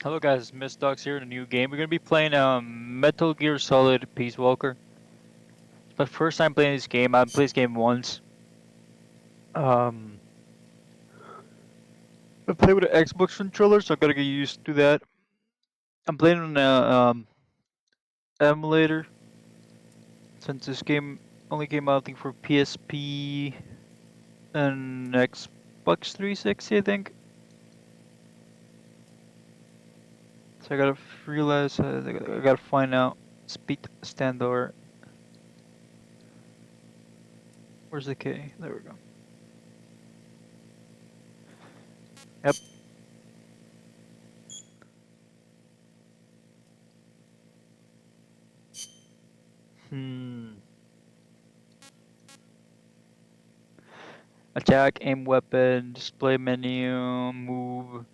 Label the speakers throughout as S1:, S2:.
S1: Hello guys, Miss Dogs here in a new game. We're gonna be playing Metal Gear Solid Peace Walker. It's my first time playing this game. I've played this game once. Um, I play with an Xbox controller, so I gotta get used to that. I'm playing on a emulator since this game only came out, I think, for PSP and Xbox 360, I think. So I gotta realize I gotta find out speed standard. Where's the K? There we go. Yep. Hmm. Attack, aim weapon, display menu, move,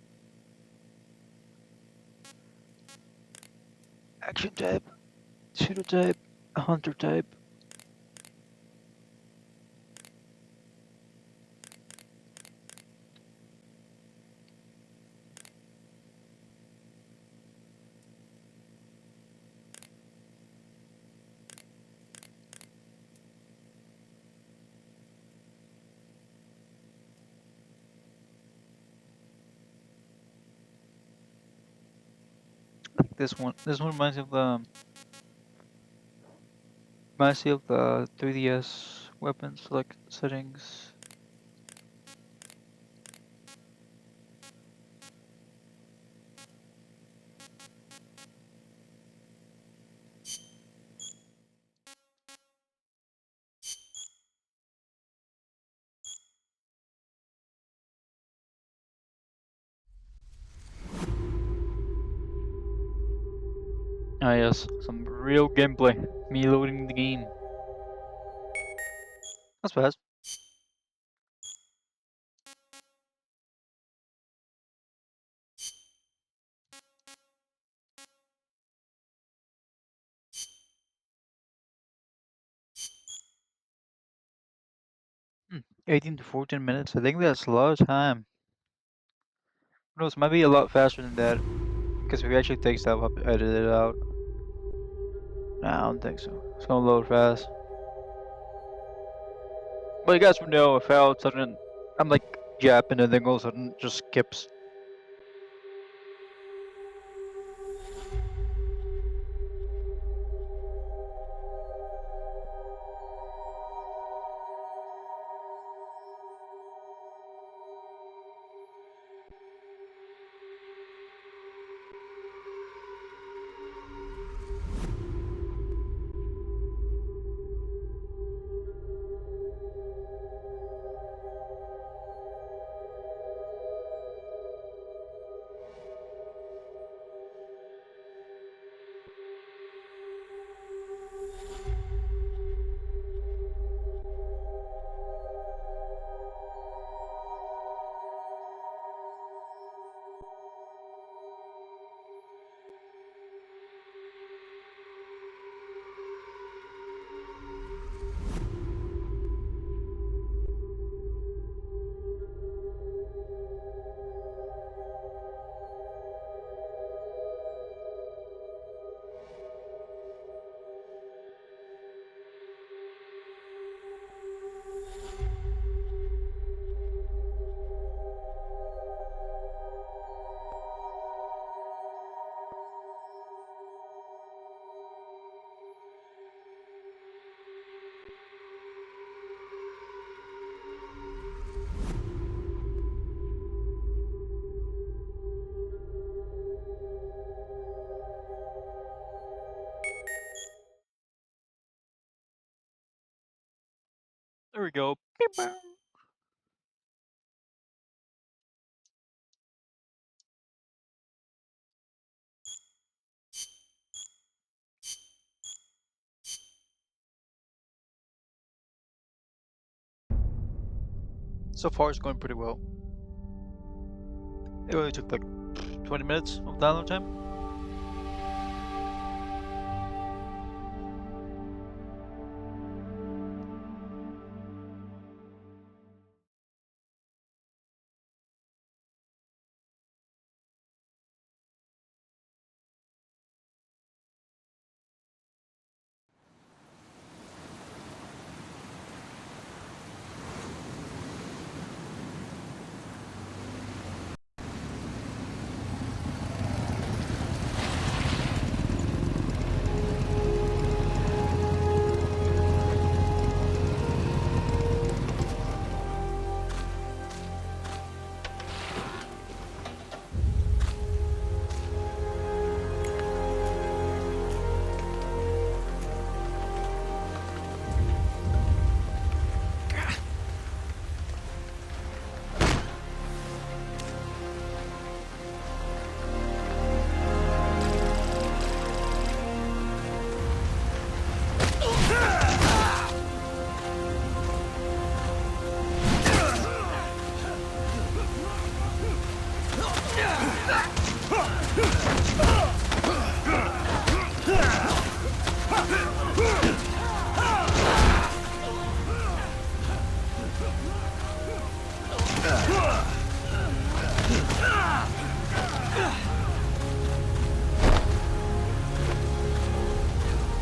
S1: action type, shooter type, hunter type. Like this one. This one reminds me of the 3DS weapon select settings. Ah yes, some real gameplay. Me loading the game. That's fast. 18 to 14 minutes. I think that's a lot of time. Who knows? Might be a lot faster than that. Because if we actually take stuff up, edit it out. Nah, I don't think so. It's gonna load fast. But you guys would know if all of a sudden I'm like japping and then all of a sudden just skips. There we go. Beep, bow. So far, it's going pretty well. It only took like 20 minutes of download time.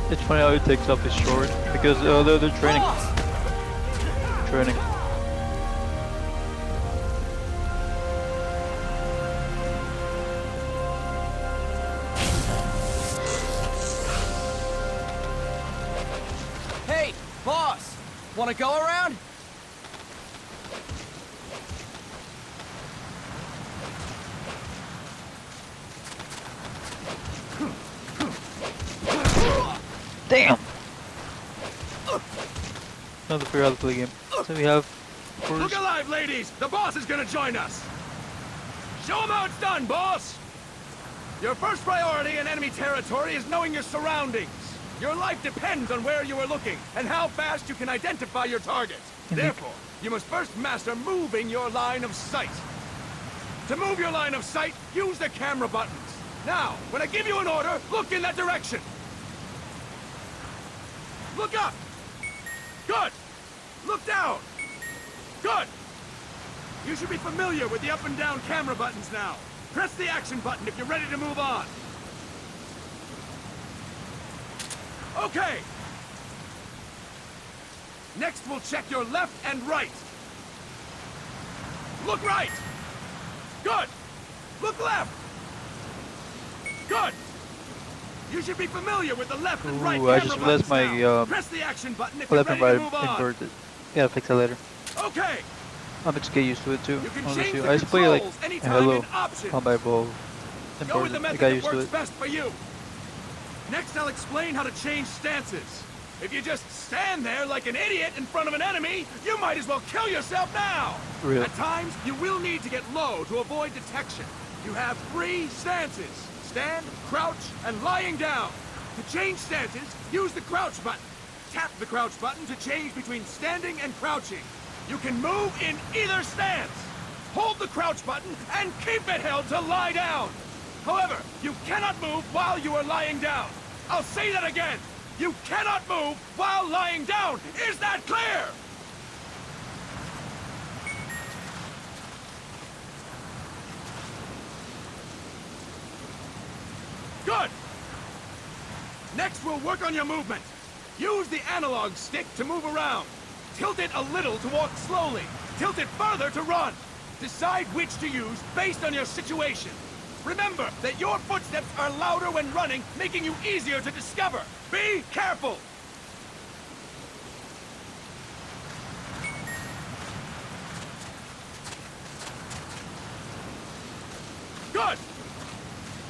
S1: It's funny how he takes off his short because they're training. Training.
S2: Hey, boss! Wanna go around?
S1: Damn! Another figure out how to play game. So we have
S3: Look alive, ladies! The boss is gonna join us! Show him how it's done, boss! Your first priority in enemy territory is knowing your surroundings. Your life depends on where you are looking and how fast you can identify your target. Therefore, you must first master moving your line of sight. To move your line of sight, use the camera buttons. Now, when I give you an order, look in that direction. Look up! Good! Look down! Good! You should be familiar with the up and down camera buttons now. Press the action button if you're ready to move on. Okay! Next, we'll check your left and right. Look right! Good! Look left! Good! You should be familiar with the left and right camera
S1: I just realized
S3: buttons
S1: my
S3: now. Press the action button if you're
S1: left and
S3: ready
S1: right
S3: to move on.
S1: inverted. Yeah, fix that later.
S3: Okay!
S1: I'm just get used to it too.
S3: You can
S1: Honestly,
S3: change
S1: I
S3: the
S1: used to play like
S3: controls anytime
S1: Hello
S3: in options.
S1: Combat Evolved.
S3: Go with the
S1: Inverted. I
S3: method
S1: got
S3: that
S1: used to
S3: works
S1: it.
S3: best for you. Next, I'll explain how to change stances. If you just stand there like an idiot in front of an enemy, you might as well kill yourself now.
S1: Really?
S3: At times, you will need to get low to avoid detection. You have 3 stances: stand, crouch, and lying down. To change stances, use the crouch button. Tap the crouch button to change between standing and crouching. You can move in either stance. Hold the crouch button and keep it held to lie down. However, you cannot move while you are lying down. I'll say that again. You cannot move while lying down. Is that clear? Good. Next, we'll work on your movement. Use the analog stick to move around. Tilt it a little to walk slowly. Tilt it further to run. Decide which to use based on your situation. Remember that your footsteps are louder when running, making you easier to discover. Be careful! Good!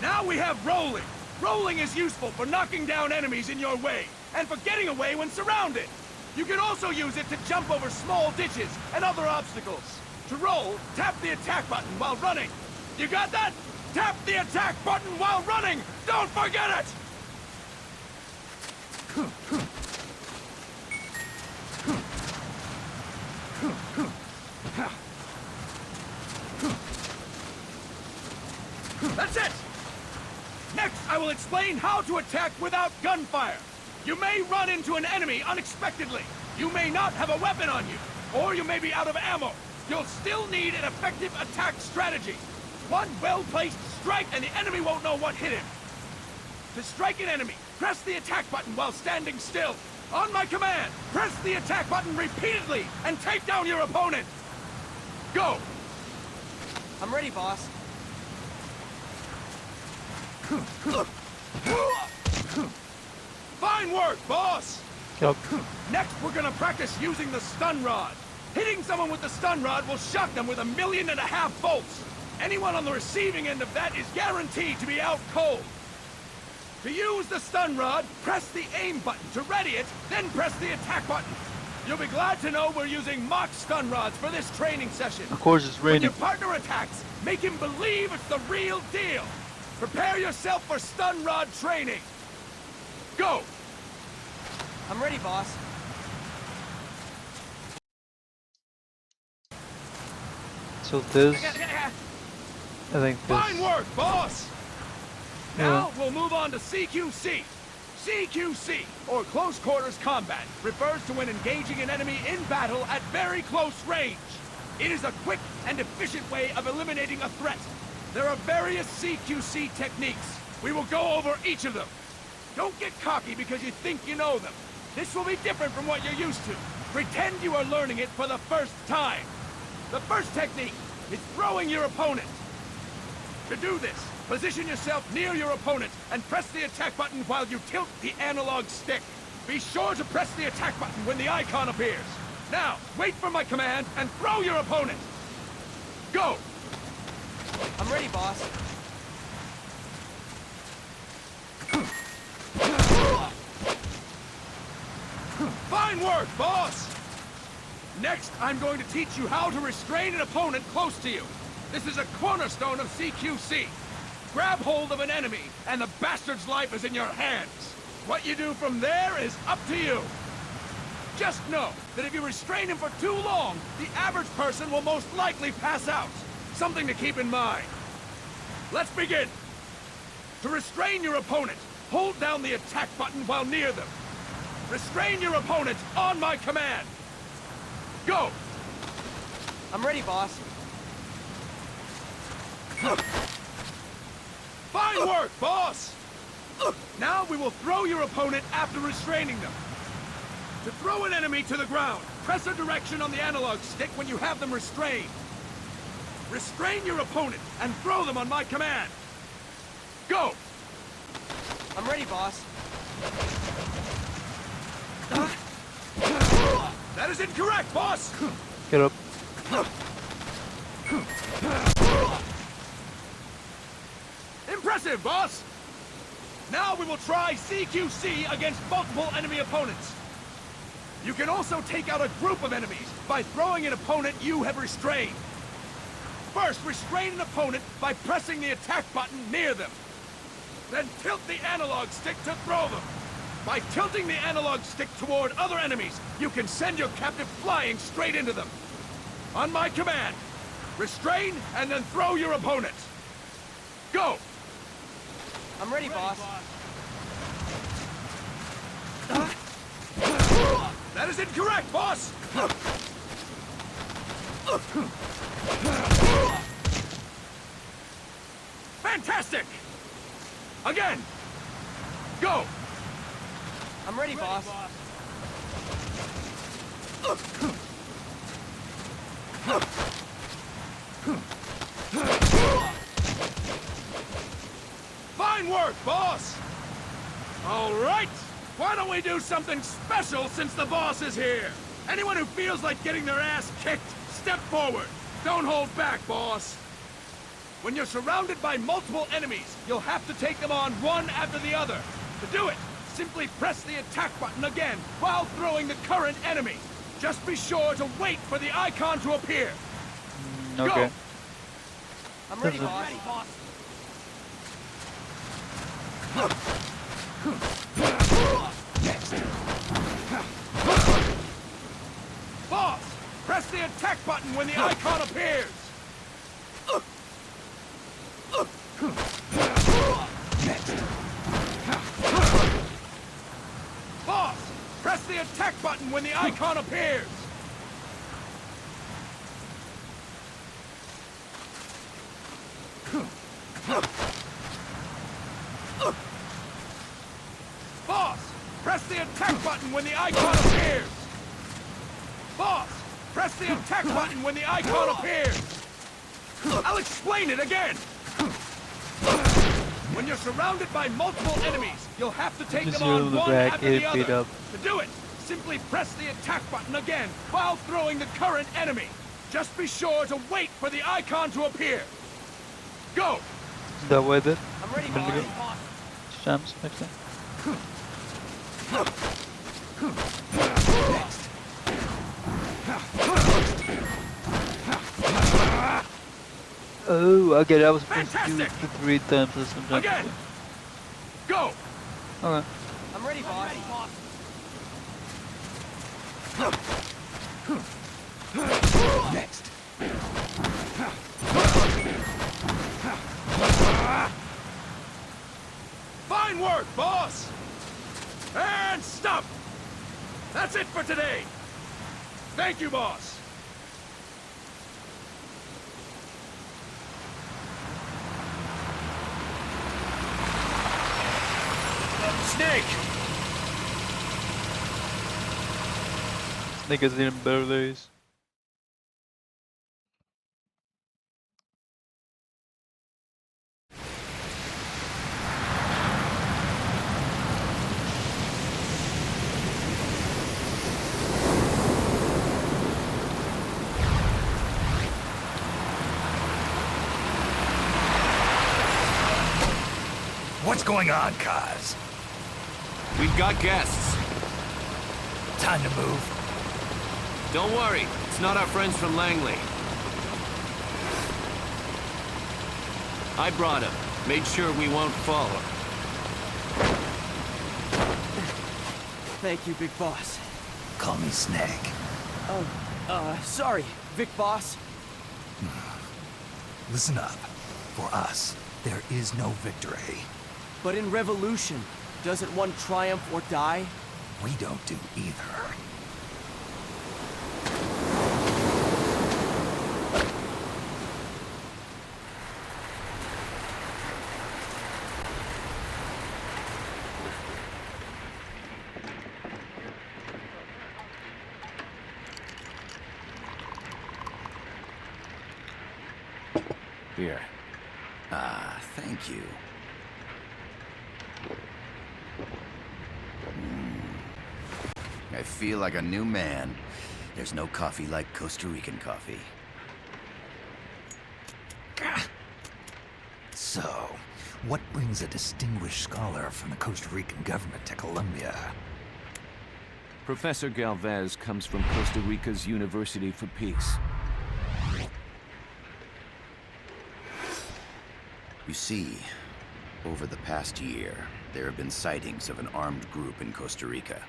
S3: Now we have rolling. Rolling is useful for knocking down enemies in your way, and for getting away when surrounded. You can also use it to jump over small ditches and other obstacles. To roll, tap the attack button while running. You got that? Tap the attack button while running! Don't forget it! That's it! Next, I will explain how to attack without gunfire. You may run into an enemy unexpectedly. You may not have a weapon on you, or you may be out of ammo. You'll still need an effective attack strategy. One well-placed strike and the enemy won't know what hit him. To strike an enemy, press the attack button while standing still. On my command, press the attack button repeatedly and take down your opponent. Go!
S2: I'm ready, boss.
S3: Fine work, boss!
S1: Yep.
S3: Next, we're gonna practice using the stun rod. Hitting someone with the stun rod will shock them with 1.5 million volts. Anyone on the receiving end of that is guaranteed to be out cold. To use the stun rod, press the aim button to ready it, then press the attack button. You'll be glad to know we're using mock stun rods for this training session.
S1: Of course it's
S3: When
S1: raining.
S3: your partner attacks, make him believe it's the real deal. Prepare yourself for stun rod training. Go!
S2: I'm ready, boss.
S1: So this I think this.
S3: Fine work, boss!
S1: Yeah.
S3: Now we'll move on to CQC. CQC, or Close Quarters Combat, refers to when engaging an enemy in battle at very close range. It is a quick and efficient way of eliminating a threat. There are various CQC techniques. We will go over each of them. Don't get cocky because you think you know them. This will be different from what you're used to. Pretend you are learning it for the first time. The first technique is throwing your opponent. To do this, position yourself near your opponent and press the attack button while you tilt the analog stick. Be sure to press the attack button when the icon appears. Now, wait for my command and throw your opponent. Go!
S2: I'm ready, boss.
S3: Fine work, boss! Next, I'm going to teach you how to restrain an opponent close to you. This is a cornerstone of CQC. Grab hold of an enemy, and the bastard's life is in your hands. What you do from there is up to you. Just know that if you restrain him for too long, the average person will most likely pass out. Something to keep in mind. Let's begin. To restrain your opponent, hold down the attack button while near them. Restrain your opponent on my command. Go!
S2: I'm ready, boss.
S3: Fine work, boss! Now we will throw your opponent after restraining them. To throw an enemy to the ground, press a direction on the analog stick when you have them restrained. Restrain your opponent and throw them on my command. Go!
S2: I'm ready, boss.
S3: That is incorrect, boss!
S1: Get up.
S3: Impressive, boss! Now we will try CQC against multiple enemy opponents. You can also take out a group of enemies by throwing an opponent you have restrained. First, restrain an opponent by pressing the attack button near them. Then tilt the analog stick to throw them. By tilting the analog stick toward other enemies, you can send your captive flying straight into them. On my command, restrain and then throw your opponent. Go!
S2: I'm ready, boss.
S3: That is incorrect, boss! Fantastic! Again! Go!
S2: I'm ready, boss.
S3: Fine work, boss! All right! Why don't we do something special since the boss is here? Anyone who feels like getting their ass kicked, step forward. Don't hold back, boss. When you're surrounded by multiple enemies, you'll have to take them on one after the other. To do it, simply press the attack button again while throwing the current enemy. Just be sure to wait for the icon to appear.
S1: Okay.
S3: Go!
S2: I'm ready,
S1: Doesn't-
S2: boss.
S3: Boss, press the attack button when the icon appears. Boss, press the attack button when the icon appears. Boss, press the attack button when the icon appears. Boss, press the attack button when the icon appears. I'll explain it again. When you're surrounded by multiple enemies, you'll have to take
S1: Just
S3: them
S1: hear
S3: on
S1: the
S3: one
S1: back,
S3: after
S1: it
S3: the
S1: beat
S3: other.
S1: up.
S3: To do it, simply press the attack button again while throwing the current enemy. Just be sure to wait for the icon to appear. Go!
S1: Is that worth it?
S2: I'm ready,
S1: Ready to
S2: boss.
S1: go? Champs next time. Oh, okay, I was supposed to do it
S3: Fantastic!
S1: 3 times or something.
S3: Again! Go!
S1: Okay.
S2: I'm ready, boss.
S3: Next. work, boss! And stop! That's it for today! Thank you, boss!
S2: Snake!
S1: Snake has even better days.
S4: What's going on, Kaz?
S5: We've got guests.
S4: Time to move.
S5: Don't worry, it's not our friends from Langley. I brought him. Made sure we won't follow.
S2: Thank you, Big Boss.
S4: Call me Snake.
S2: Sorry, Vic Boss.
S4: Listen up. For us, there is no victory.
S2: But in revolution, doesn't one triumph or die?
S4: We don't do either.
S5: Here.
S4: Ah, thank you. I feel like a new man. There's no coffee like Costa Rican coffee. So, what brings a distinguished scholar from the Costa Rican government to Colombia?
S5: Professor Galvez comes from Costa Rica's University for Peace.
S4: You see, over the past year, there have been sightings of an armed group in Costa Rica.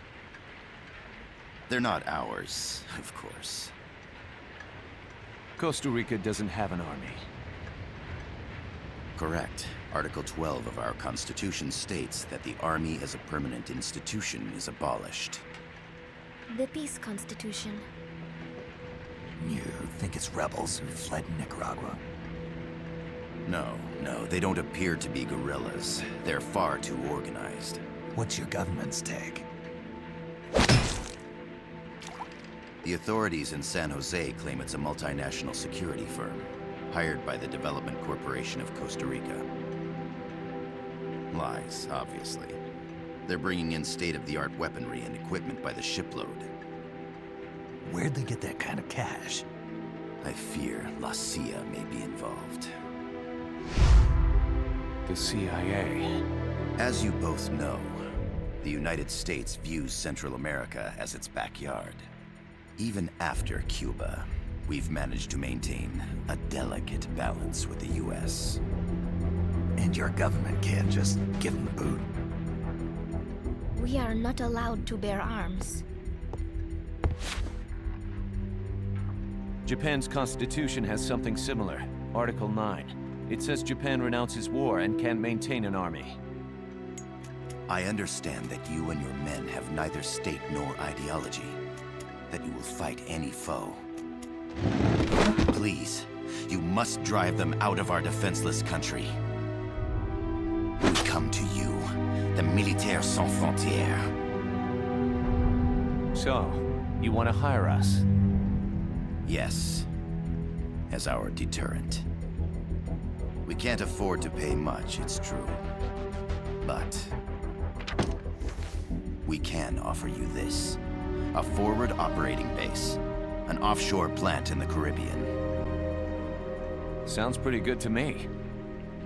S4: They're not ours, of course.
S5: Costa Rica doesn't have an army.
S4: Correct. Article 12 of our Constitution states that the Army as a permanent institution is abolished.
S6: The Peace Constitution.
S4: You think it's rebels who fled Nicaragua? No, they don't appear to be guerrillas. They're far too organized. What's your government's take? The authorities in San Jose claim it's a multinational security firm, hired by the Development Corporation of Costa Rica. Lies, obviously. They're bringing in state-of-the-art weaponry and equipment by the shipload. Where'd they get that kind of cash? I fear La CIA may be involved.
S5: The CIA.
S4: As you both know, the United States views Central America as its backyard. Even after Cuba, we've managed to maintain a delicate balance with the US. And your government can't just give them the boot?
S6: We are not allowed to bear arms.
S5: Japan's constitution has something similar. Article 9. It says Japan renounces war and can't maintain an army.
S4: I understand that you and your men have neither state nor ideology. That you will fight any foe. Please, you must drive them out of our defenseless country. We come to you, the Militaires Sans Frontières.
S5: So, you want to hire us?
S4: Yes, as our deterrent. We can't afford to pay much, it's true. But we can offer you this. A forward operating base. An offshore plant in the Caribbean.
S5: Sounds pretty good to me.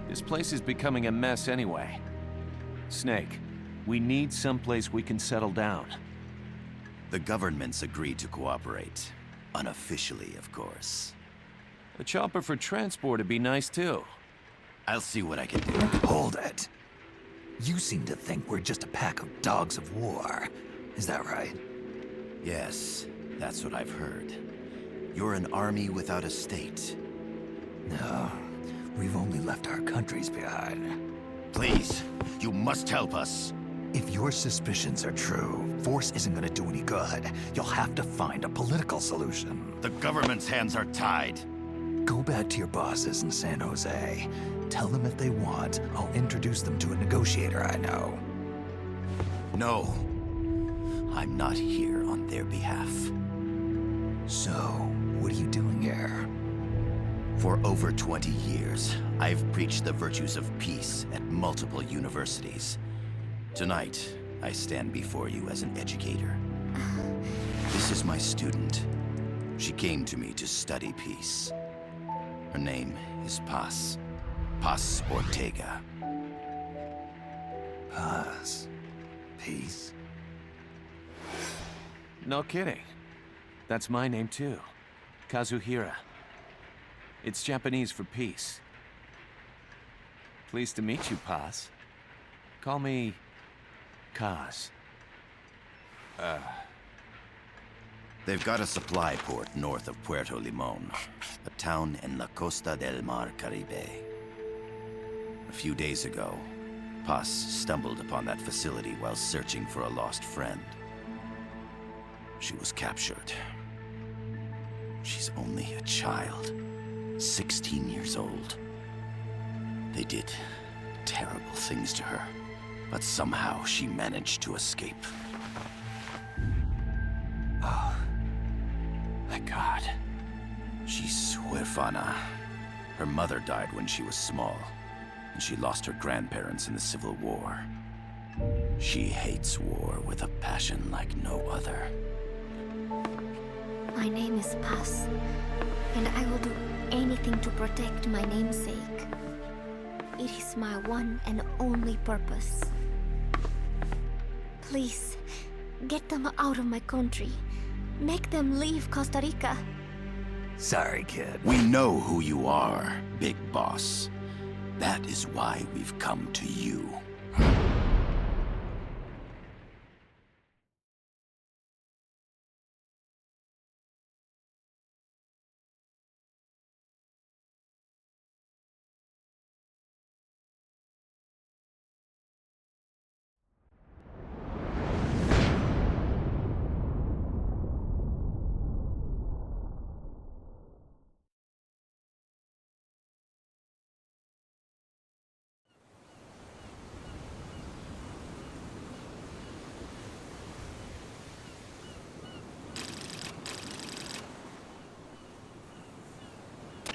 S5: This place is becoming a mess anyway. Snake, we need someplace we can settle down.
S4: The governments agreed to cooperate. Unofficially, of course.
S5: A chopper for transport would be nice too.
S4: I'll see what I can do. Hold it. You seem to think we're just a pack of dogs of war. Is that right? Yes, that's what I've heard. You're an army without a state. No, we've only left our countries behind. Please, you must help us.
S7: If your suspicions are true, force isn't gonna do any good. You'll have to find a political solution.
S4: The government's hands are tied.
S7: Go back to your bosses in San Jose. Tell them if they want, I'll introduce them to a negotiator I know.
S4: No. I'm not here on their behalf.
S7: So, what are you doing here?
S4: For over 20 years, I've preached the virtues of peace at multiple universities. Tonight, I stand before you as an educator. This is my student. She came to me to study peace. Her name is Paz. Paz Ortega.
S7: Paz. Peace.
S5: No kidding. That's my name too. Kazuhira. It's Japanese for peace. Pleased to meet you, Paz. Call me Kaz.
S4: They've got a supply port north of Puerto Limon, a town in la Costa del Mar Caribe. A few days ago, Paz stumbled upon that facility while searching for a lost friend. She was captured. She's only a child, 16 years old. They did terrible things to her, but somehow she managed to escape.
S5: Oh, my God.
S4: She's huérfana. Her mother died when she was small, and she lost her grandparents in the Civil War. She hates war with a passion like no other.
S6: My name is Paz, and I will do anything to protect my namesake. It is my one and only purpose. Please, get them out of my country. Make them leave Costa Rica.
S7: Sorry, kid.
S4: We know who you are, Big Boss. That is why we've come to you.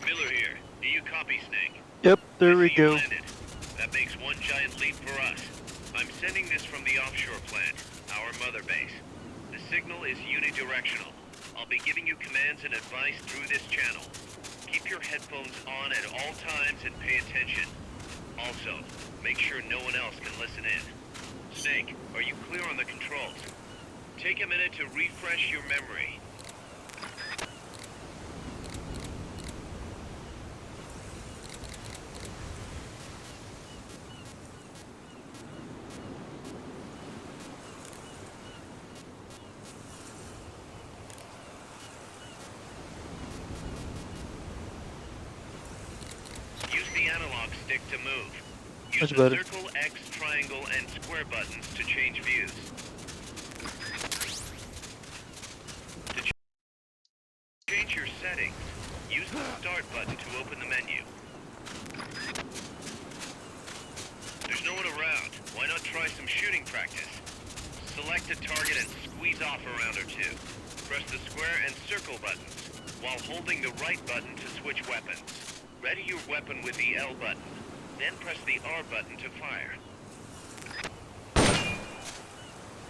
S8: Miller here. Do you copy, Snake?
S1: Yep, there
S8: I
S1: we
S8: see you
S1: go.
S8: landed. That makes one giant leap for us. I'm sending this from the offshore plant, our mother base. The signal is unidirectional. I'll be giving you commands and advice through this channel. Keep your headphones on at all times and pay attention. Also, make sure no one else can listen in. Snake, are you clear on the controls? Take a minute to refresh your memory. Use the analog stick to move. Use
S1: Much
S8: the
S1: better.
S8: circle, X, triangle, and square buttons to change views. To change your settings, use the start button to open the menu. There's no one around. Why not try some shooting practice? Select a target and squeeze off a round or two. Press the square and circle buttons, while holding the right button to switch weapons. Ready your weapon with the L button, then press the R button to fire.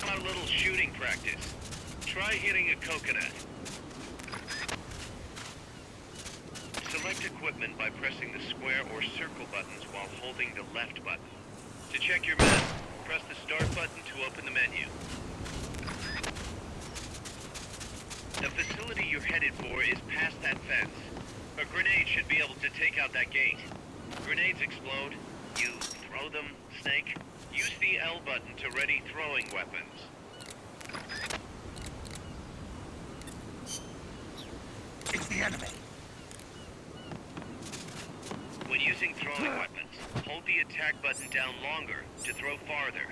S8: A little shooting practice. Try hitting a coconut. Select equipment by pressing the square or circle buttons while holding the left button. To check your map, press the start button to open the menu. The facility you're headed for is past that fence. A grenade should be able to take out that gate. Grenades explode. You throw them, Snake. Use the L button to ready throwing weapons.
S7: It's the enemy.
S8: When When using throwing weapons, hold the attack button down longer to throw farther.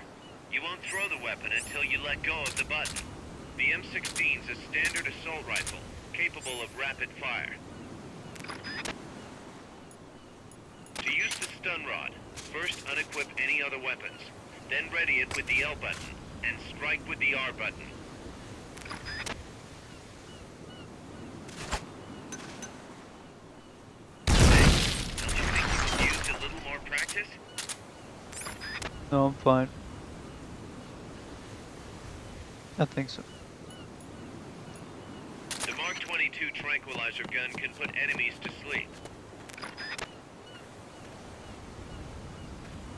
S8: You won't throw the weapon until you let go of the button. The M16 is a standard assault rifle, capable of rapid fire. To use the stun rod, first unequip any other weapons, then ready it with the L button, and strike with the R button. Don't you think you could use a little more practice?
S1: No, I'm fine. I think so.
S8: The Mark 22 tranquilizer gun can put enemies to sleep.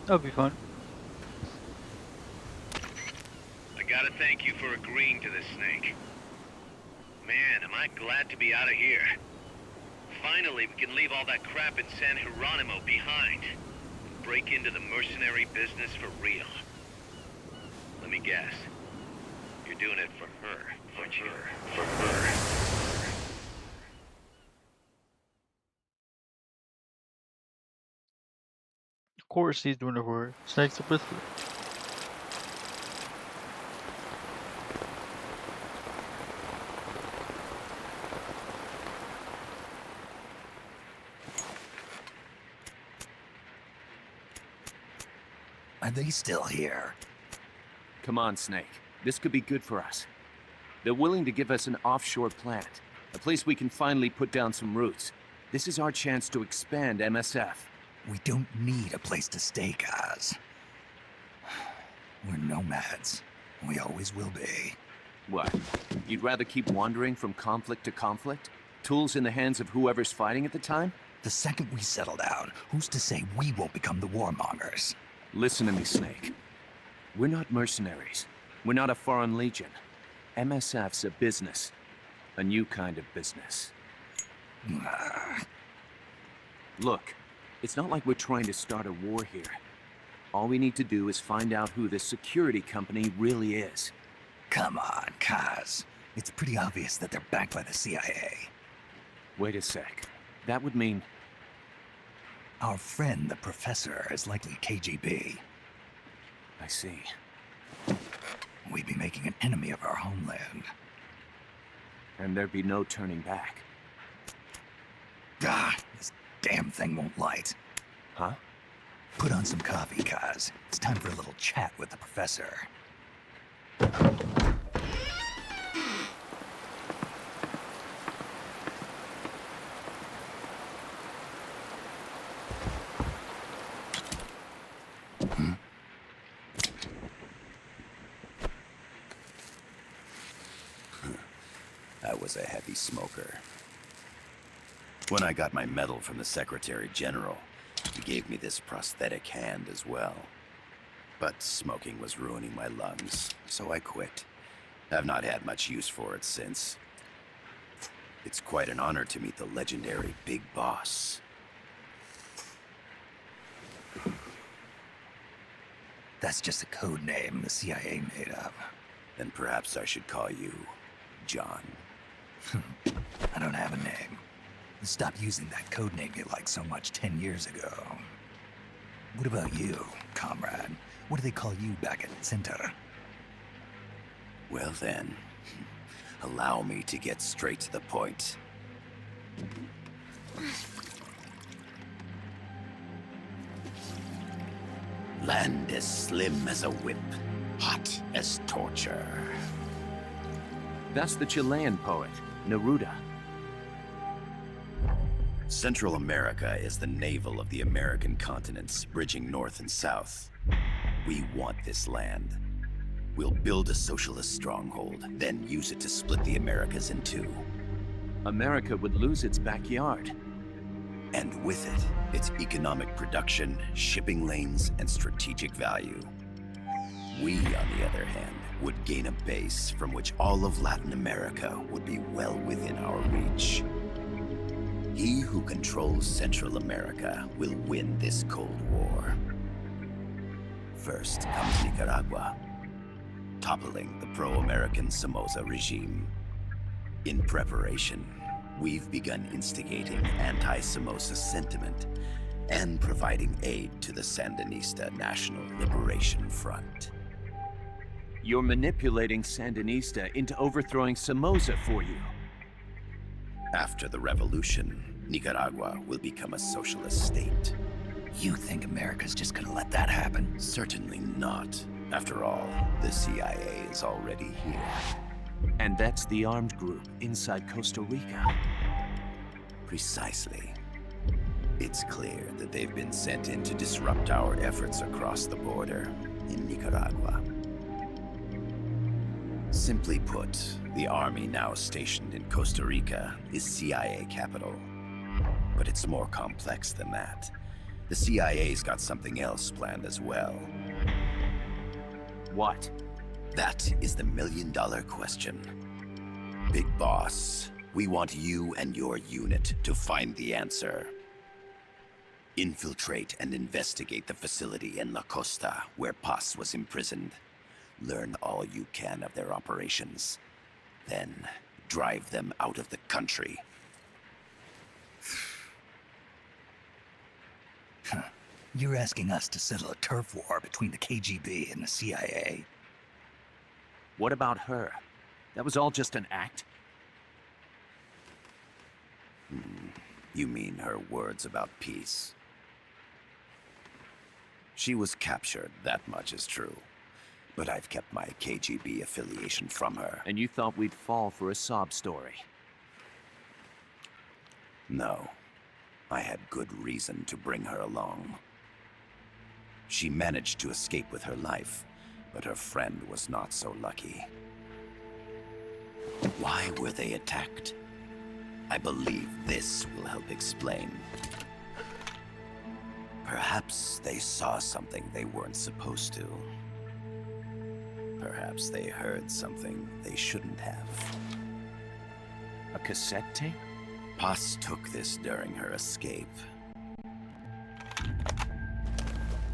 S1: That'll be fun.
S8: I gotta thank you for agreeing to this, Snake. Man, am I glad to be out of here. Finally, we can leave all that crap in San Geronimo behind. And break into the mercenary business for real. Let me guess. You're doing it for her, aren't you? For her.
S1: Of course he's doing it for her. Snake's a brother.
S7: Are they still here?
S5: Come on, Snake. This could be good for us. They're willing to give us an offshore plant, a place we can finally put down some roots. This is our chance to expand MSF.
S7: We don't need a place to stay, Kaz. We're nomads. We always will be.
S5: What? You'd rather keep wandering from conflict to conflict? Tools in the hands of whoever's fighting at the time?
S7: The second we settle down, who's to say we won't become the warmongers?
S5: Listen to me, Snake. We're not mercenaries. We're not a foreign legion. MSF's a business. A new kind of business. Look, it's not like we're trying to start a war here. All we need to do is find out who this security company really is.
S7: Come on, Kaz. It's pretty obvious that they're backed by the CIA.
S5: Wait a sec. That would mean...
S7: Our friend, the professor, is likely KGB.
S5: I see.
S7: We'd be making an enemy of our homeland.
S5: And there'd be no turning back.
S7: Ah, this damn thing won't light.
S5: Huh?
S7: Put on some coffee, Kaz. It's time for a little chat with the professor.
S4: I was a heavy smoker. When I got my medal from the Secretary General, he gave me this prosthetic hand as well. But smoking was ruining my lungs, so I quit. I've not had much use for it since. It's quite an honor to meet the legendary Big Boss.
S7: That's just a code name the CIA made up.
S4: Then perhaps I should call you John.
S7: I don't have a name. Stop using that code name you liked so much 10 years ago. What about you, comrade? What do they call you back at Center?
S4: Well then, allow me to get straight to the point. Land as slim as a whip, hot as torture.
S5: That's the Chilean poet, Neruda.
S4: Central America is the navel of the American continents, bridging north and south. We want this land. We'll build a socialist stronghold, then use it to split the Americas in two.
S5: America would lose its backyard.
S4: And with it, its economic production, shipping lanes, and strategic value. We, on the other hand, would gain a base from which all of Latin America would be well within our reach. He who controls Central America will win this Cold War. First comes Nicaragua, toppling the pro-American Somoza regime. In preparation, we've begun instigating anti-Somoza sentiment and providing aid to the Sandinista National Liberation Front.
S5: You're manipulating Sandinista into overthrowing Somoza for you.
S4: After the revolution, Nicaragua will become a socialist state.
S7: You think America's just gonna let that happen?
S4: Certainly not. After all, the CIA is already here.
S5: And that's the armed group inside Costa Rica.
S4: Precisely. It's clear that they've been sent in to disrupt our efforts across the border in Nicaragua. Simply put, the army now stationed in Costa Rica is CIA capital. But it's more complex than that. The CIA's got something else planned as well.
S5: What?
S4: That is the million-dollar question. Big Boss, we want you and your unit to find the answer. Infiltrate and investigate the facility in La Costa where Paz was imprisoned. Learn all you can of their operations. Then, drive them out of the country.
S7: You're asking us to settle a turf war between the KGB and the CIA?
S5: What about her? That was all just an act?
S4: You mean her words about peace? She was captured, that much is true. But I've kept my KGB affiliation from her.
S5: And you thought we'd fall for a sob story?
S4: No. I had good reason to bring her along. She managed to escape with her life, but her friend was not so lucky. Why were they attacked? I believe this will help explain. Perhaps they saw something they weren't supposed to. Perhaps they heard something they shouldn't have.
S5: A cassette tape?
S4: Paz took this during her escape.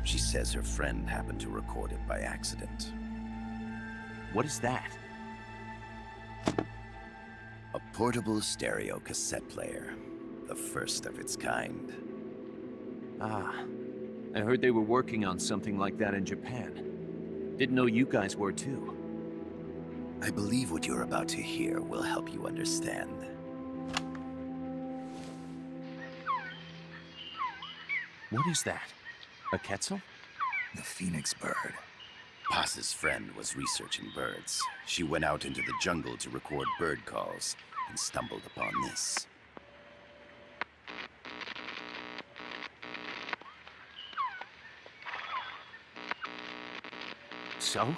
S4: She says her friend happened to record it by accident.
S5: What is that?
S4: A portable stereo cassette player. The first of its kind.
S5: Ah, I heard they were working on something like that in Japan. Didn't know you guys were too.
S4: I believe what you're about to hear will help you understand.
S5: What is that? A Quetzal?
S7: The Phoenix bird.
S4: Paz's friend was researching birds. She went out into the jungle to record bird calls and stumbled upon this.
S5: So?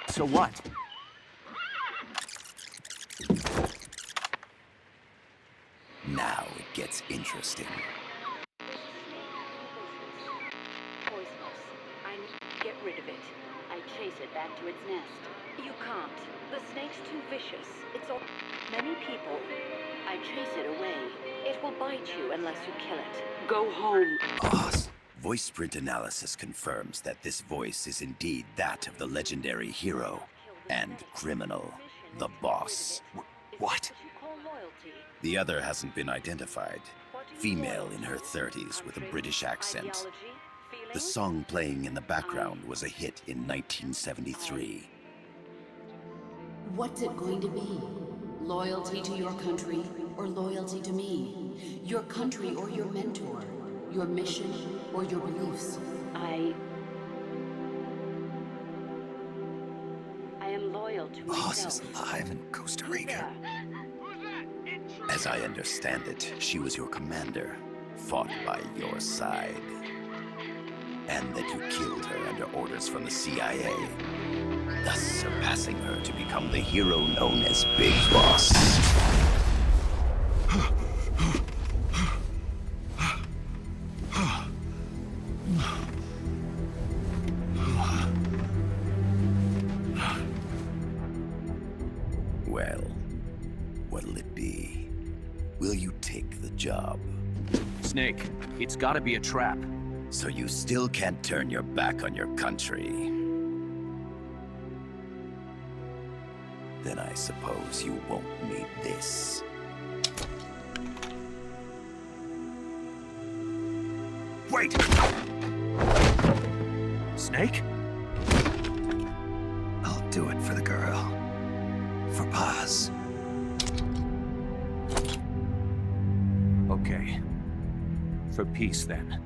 S5: So what?
S4: Now it gets interesting.
S9: Poisonous. I need to get rid of it. I chase it back to its nest. You can't. The snake's too vicious. It's all many people. I chase it away. It will bite you unless you kill it. Go home.
S4: Boss. Voice print analysis confirms that this voice is indeed that of the legendary hero and criminal, the Boss.
S5: What?
S4: The other hasn't been identified. Female in her 30s with a British accent. The song playing in the background was a hit in 1973.
S10: What's it going to be? Loyalty to your country or loyalty to me? Your country or your mentor? Your mission or your beliefs?
S9: I am loyal to
S7: Boss
S9: myself.
S7: is alive in Costa Rica.
S4: As I understand it, she was your commander, fought by your side. And that you killed her under orders from the CIA, thus surpassing her to become the hero known as Big Boss. Well, what'll it be? Will you take the job?
S5: Snake, it's gotta be a trap.
S4: So you still can't turn your back on your country? Then I suppose you won't need this.
S7: Wait!
S5: Snake?
S7: I'll do it for the girl. For Paz.
S5: Okay. For peace, then.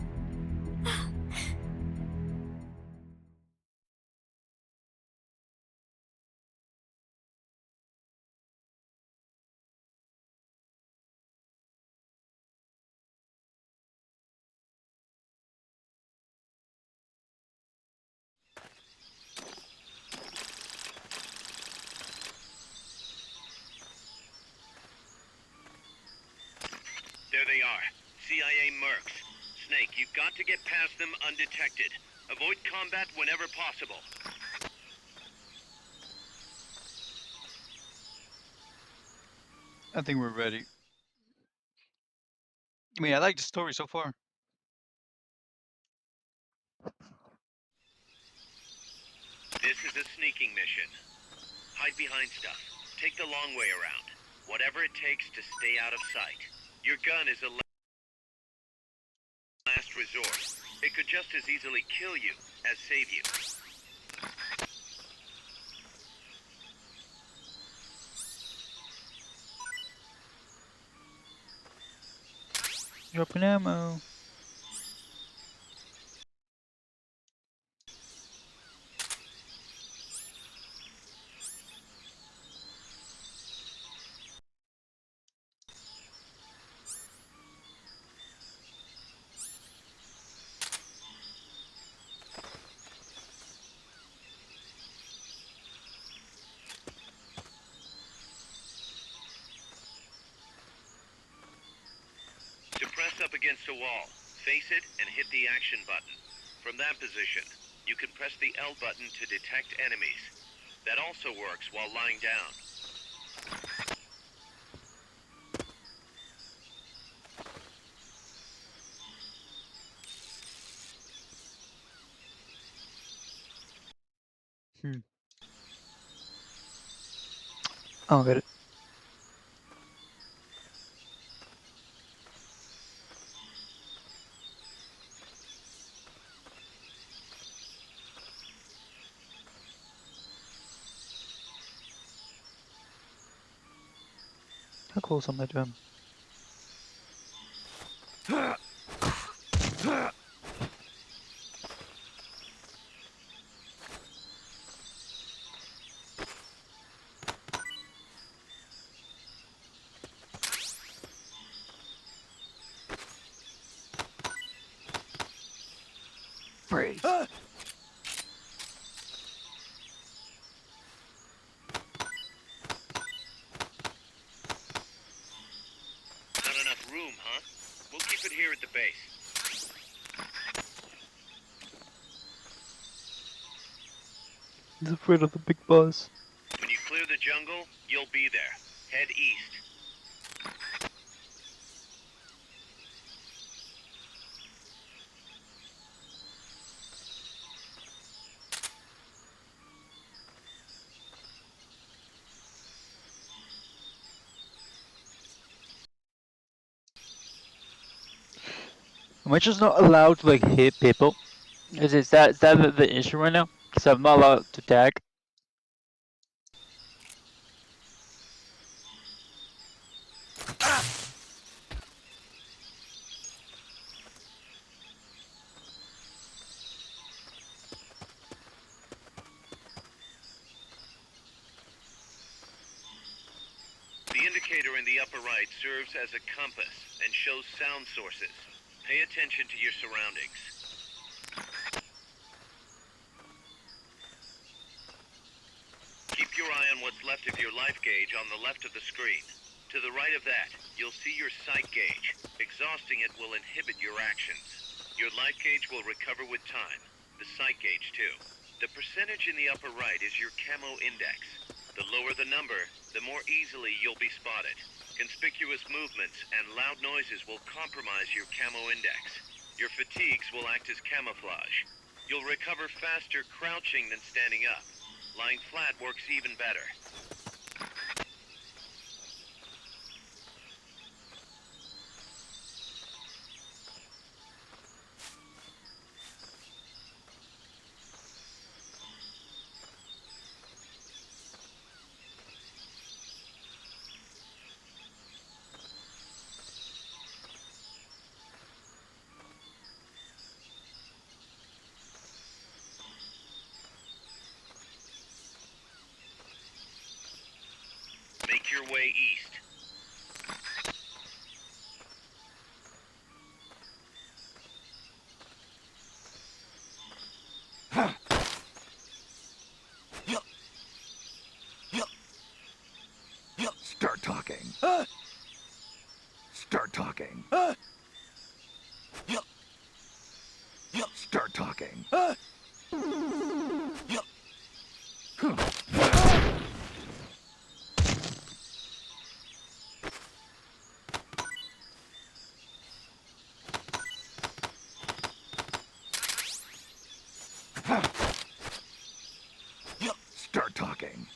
S8: There they are. CIA mercs. Snake, you've got to get past them undetected. Avoid combat whenever possible.
S1: I think we're ready. I mean, I like the story so far.
S8: This is a sneaking mission. Hide behind stuff. Take the long way around. Whatever it takes to stay out of sight. Your gun is a last resort. It could just as easily kill you as save you.
S1: Dropping ammo.
S8: To press up against a wall, face it and hit the action button. From that position, you can press the L button to detect enemies. That also works while lying down.
S1: I don't get it. How close am I to him? Freeze.
S8: Not enough room, huh? We'll keep it here at the base.
S1: He's afraid of the big boss.
S8: When you clear the jungle, you'll be there. Head east.
S1: Am I just not allowed to like hit people? Is that the issue right now? Because I'm not allowed to tag.
S8: The indicator in the upper right serves as a compass and shows sound sources. Pay attention to your surroundings. Keep your eye on what's left of your life gauge on the left of the screen. To the right of that, you'll see your sight gauge. Exhausting it will inhibit your actions. Your life gauge will recover with time. The sight gauge too. The percentage in the upper right is your camo index. The lower the number, the more easily you'll be spotted. Conspicuous movements and loud noises will compromise your camo index. Your fatigues will act as camouflage. You'll recover faster crouching than standing up. Lying flat works even better. your way east.
S7: Start talking. Start talking. Start talking. Start talking.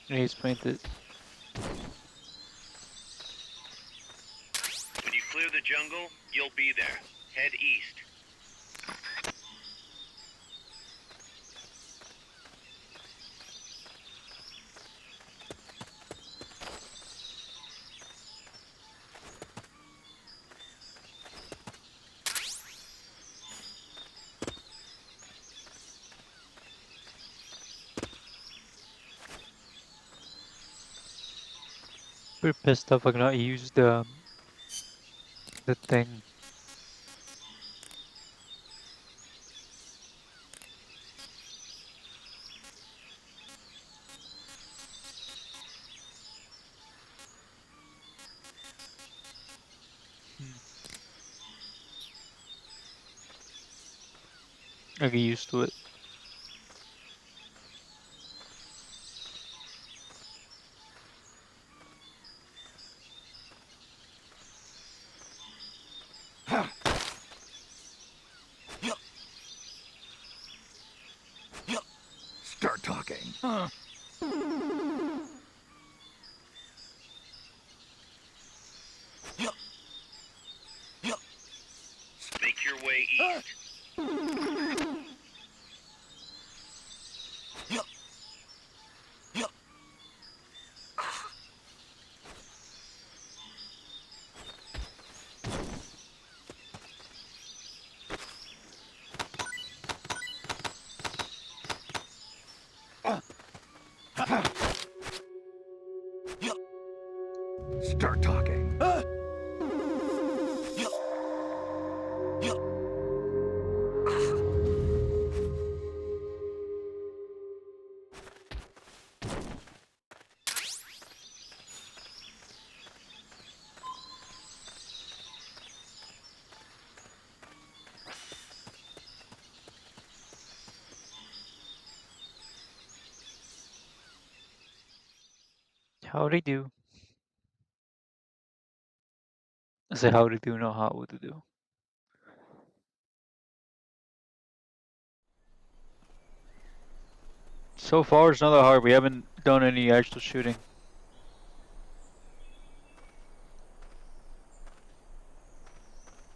S1: He's painted.
S8: When you clear the jungle, you'll be there. Head east.
S1: Pretty pissed off I cannot use the thing. I get used to it.
S7: Start talking.
S8: Make your way east.
S7: Start talking.
S1: Howdy do. I say howdy do, not how to do. So far it's not that hard. We haven't done any actual shooting.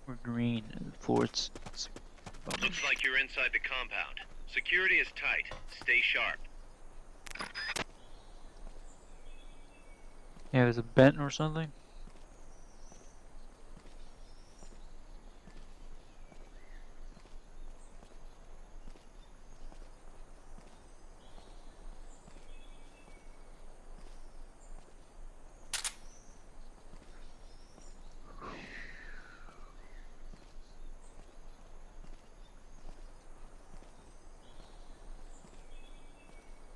S1: We're green and forts.
S8: Looks like you're inside the compound. Security is tight. Stay sharp.
S1: Yeah, there's a bent or something.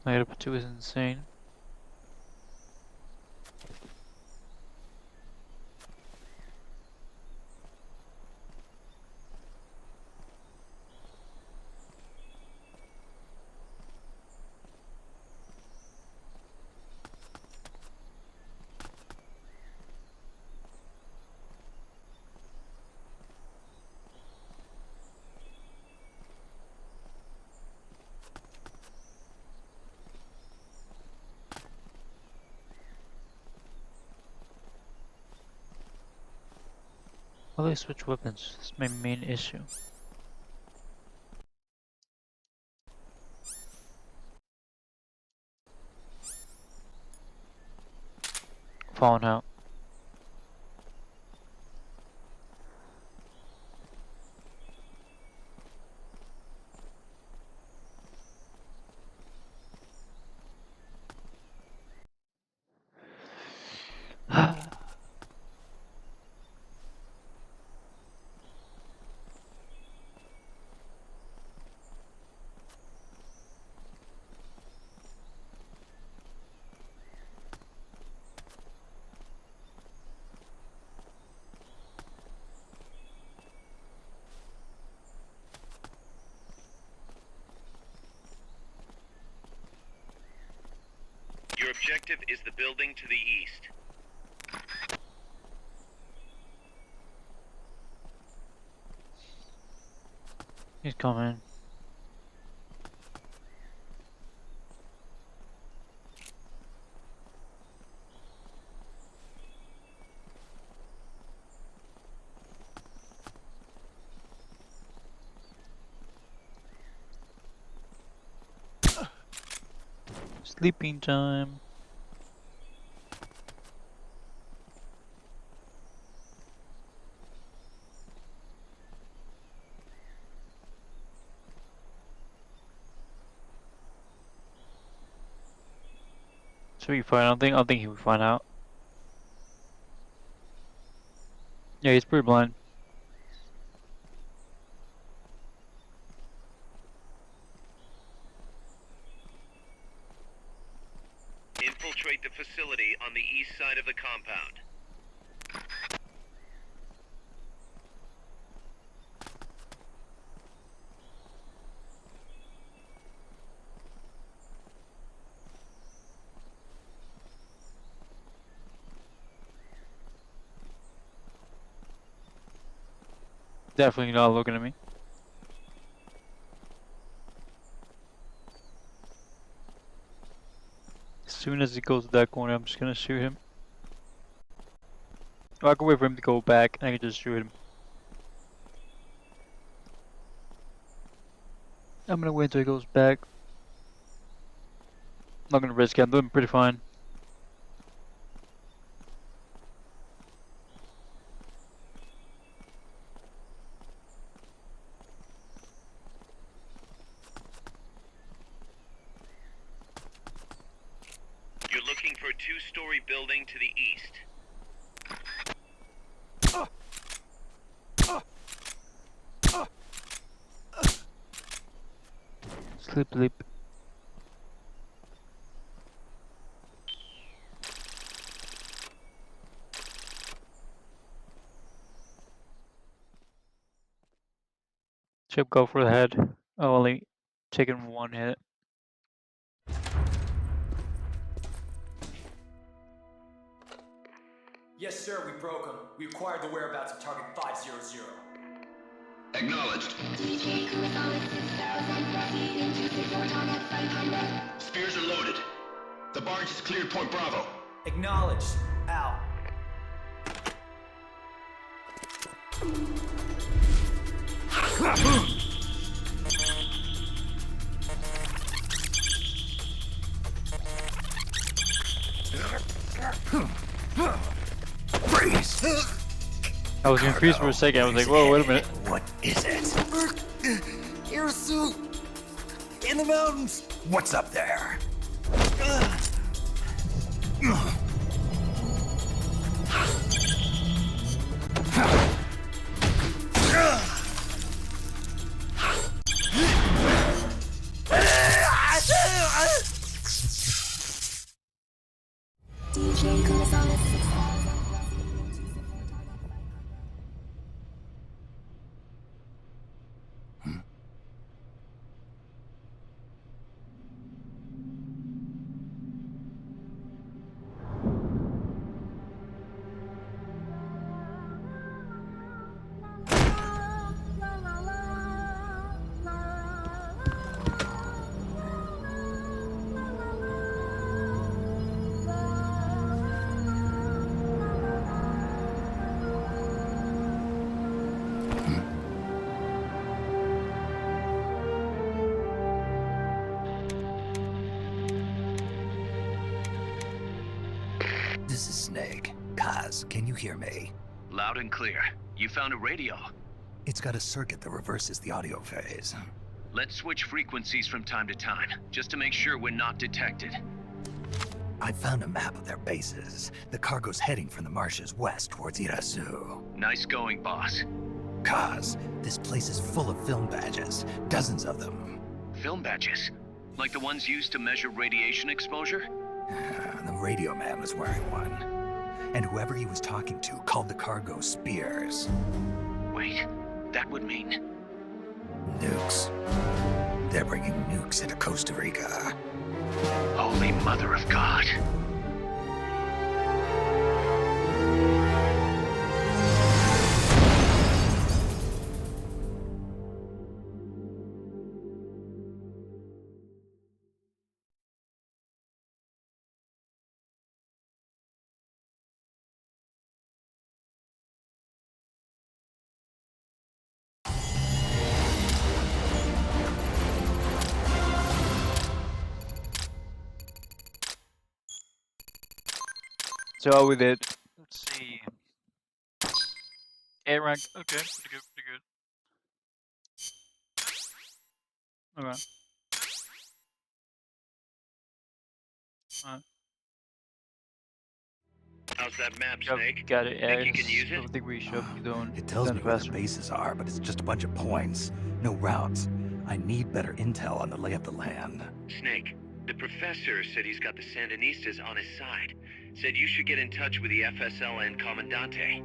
S1: Negative 2 is insane. Why do they switch weapons? That's my main issue. Falling out.
S8: objective is the building to the east.
S1: He's coming. Sleeping time. Should be fine. I don't think he will find out. Yeah, he's pretty blind.
S8: Infiltrate the facility on the east side of the compound.
S1: Definitely not looking at me. As soon as he goes to that corner, I'm just gonna shoot him. Or I can wait for him to go back and I can just shoot him. I'm gonna wait until he goes back. I'm not gonna risk it, I'm doing pretty fine.
S8: You're looking for a two-story building to the east.
S1: Sleep, sleep. Chip, go for the head. Oh, only taking one hit.
S2: Yes, sir, we broke them. We acquired the whereabouts of target 500.
S11: Acknowledged. Spears are loaded. The barge has cleared Point Bravo.
S2: Acknowledged. Out.
S1: I was confused for a second. I was like, whoa, wait a minute.
S7: What is it?
S2: Air suit! In the mountains!
S7: What's up there? This is Snake. Kaz, can you hear me?
S5: Loud and clear. You found a radio.
S7: It's got a circuit that reverses the audio phase.
S5: Let's switch frequencies from time to time, just to make sure we're not detected.
S7: I found a map of their bases. The cargo's heading from the marshes west towards Irasu.
S5: Nice going, boss.
S7: Kaz, this place is full of film badges. Dozens of them.
S5: Film badges? Like the ones used to measure radiation exposure?
S7: The radio man was wearing one. And whoever he was talking to called the cargo Spears.
S5: Wait, that would mean...
S7: Nukes. They're bringing nukes into Costa Rica.
S5: Holy
S11: Holy Mother of God.
S1: So we did. Let's see. A rank. Okay, pretty good, pretty good. Okay. Alright.
S8: How's that map,
S1: Got,
S8: Snake?
S1: got it.
S8: Think you can use
S1: I
S8: it?
S1: don't think we should be doing
S7: It tells
S1: done
S7: me where the
S1: faster.
S7: bases are, but it's just a bunch of points. No routes. I need better intel on the lay of the land.
S8: Snake, the professor said he's got the Sandinistas on his side. Said you should get in touch with the FSL and Commandante.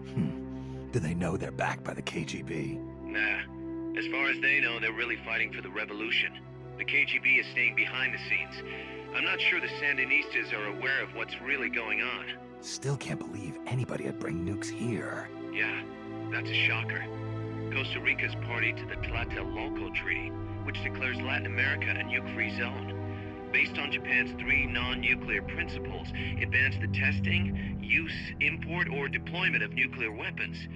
S7: Do they know they're backed by the KGB?
S8: Nah. As far as they know, they're really fighting for the revolution. The KGB is staying behind the scenes. I'm not sure the Sandinistas are aware of what's really going on.
S7: Still can't believe anybody would bring nukes here.
S8: Yeah, that's a shocker. Costa Rica's party to the Tlatelolco Treaty, which declares Latin America a nuke-free zone. Based on Japan's 3 non-nuclear principles, it bans the testing, use, import, or deployment of nuclear weapons.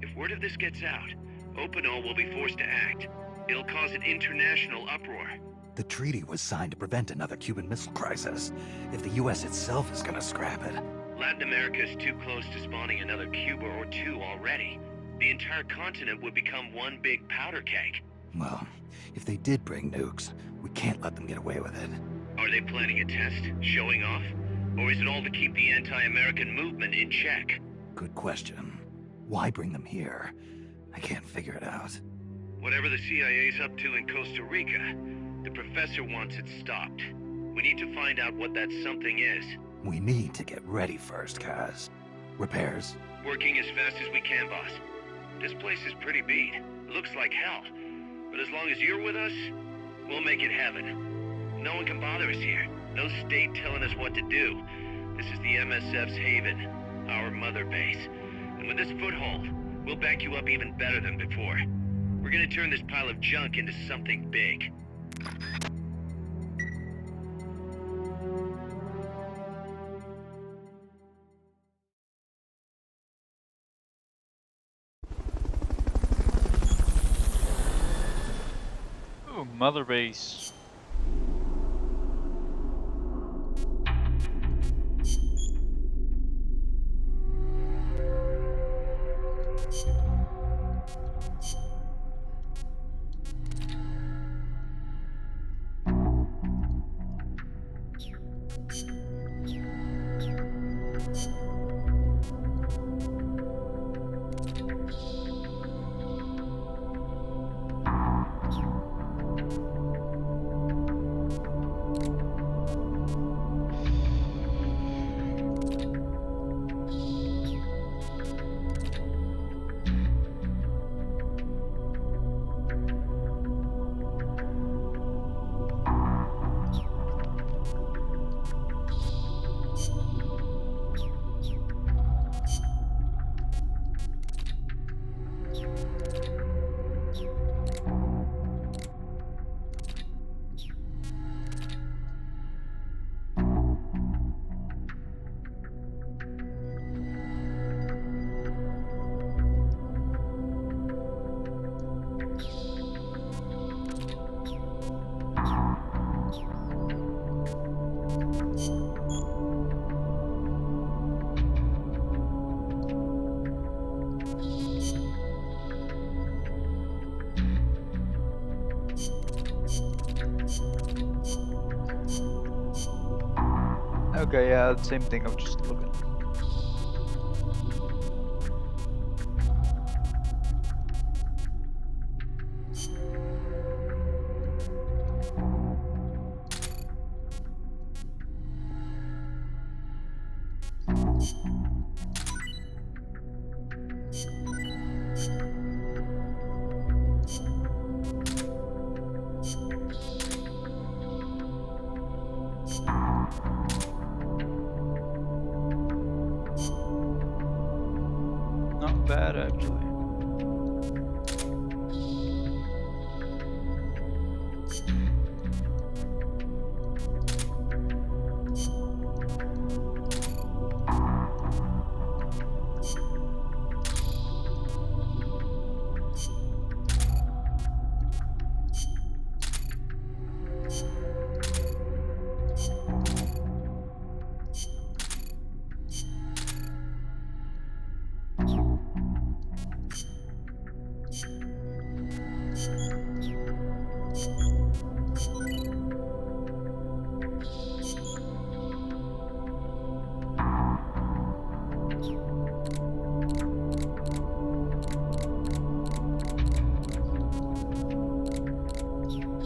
S8: If word of this gets out, Opinol will be forced to act. It'll cause an international uproar.
S7: The treaty was signed to prevent another Cuban Missile Crisis. If the US itself is gonna scrap it...
S8: Latin America is too close to spawning another Cuba or 2 already. The entire continent would become one big powder keg.
S7: Well, if they did bring nukes, we can't let them get away with it.
S8: Are they planning a test? Showing off? Or is it all to keep the anti-American movement in check?
S7: Good question. Why bring them here? I can't figure it out.
S8: Whatever the CIA's up to in Costa Rica, the professor wants it stopped. We need to find out what that something is.
S7: We need to get ready first, Kaz. Repairs?
S8: Working as fast as we can, boss. This place is pretty beat. It looks like hell. But as long as you're with us, we'll make it heaven. No one can bother us here. No state telling us what to do. This is the MSF's haven, our mother base. And with this foothold, we'll back you up even better than before. We're gonna turn this pile of junk into something big.
S1: Ooh, mother base. Okay, yeah, same thing. I'm just looking. bad actually.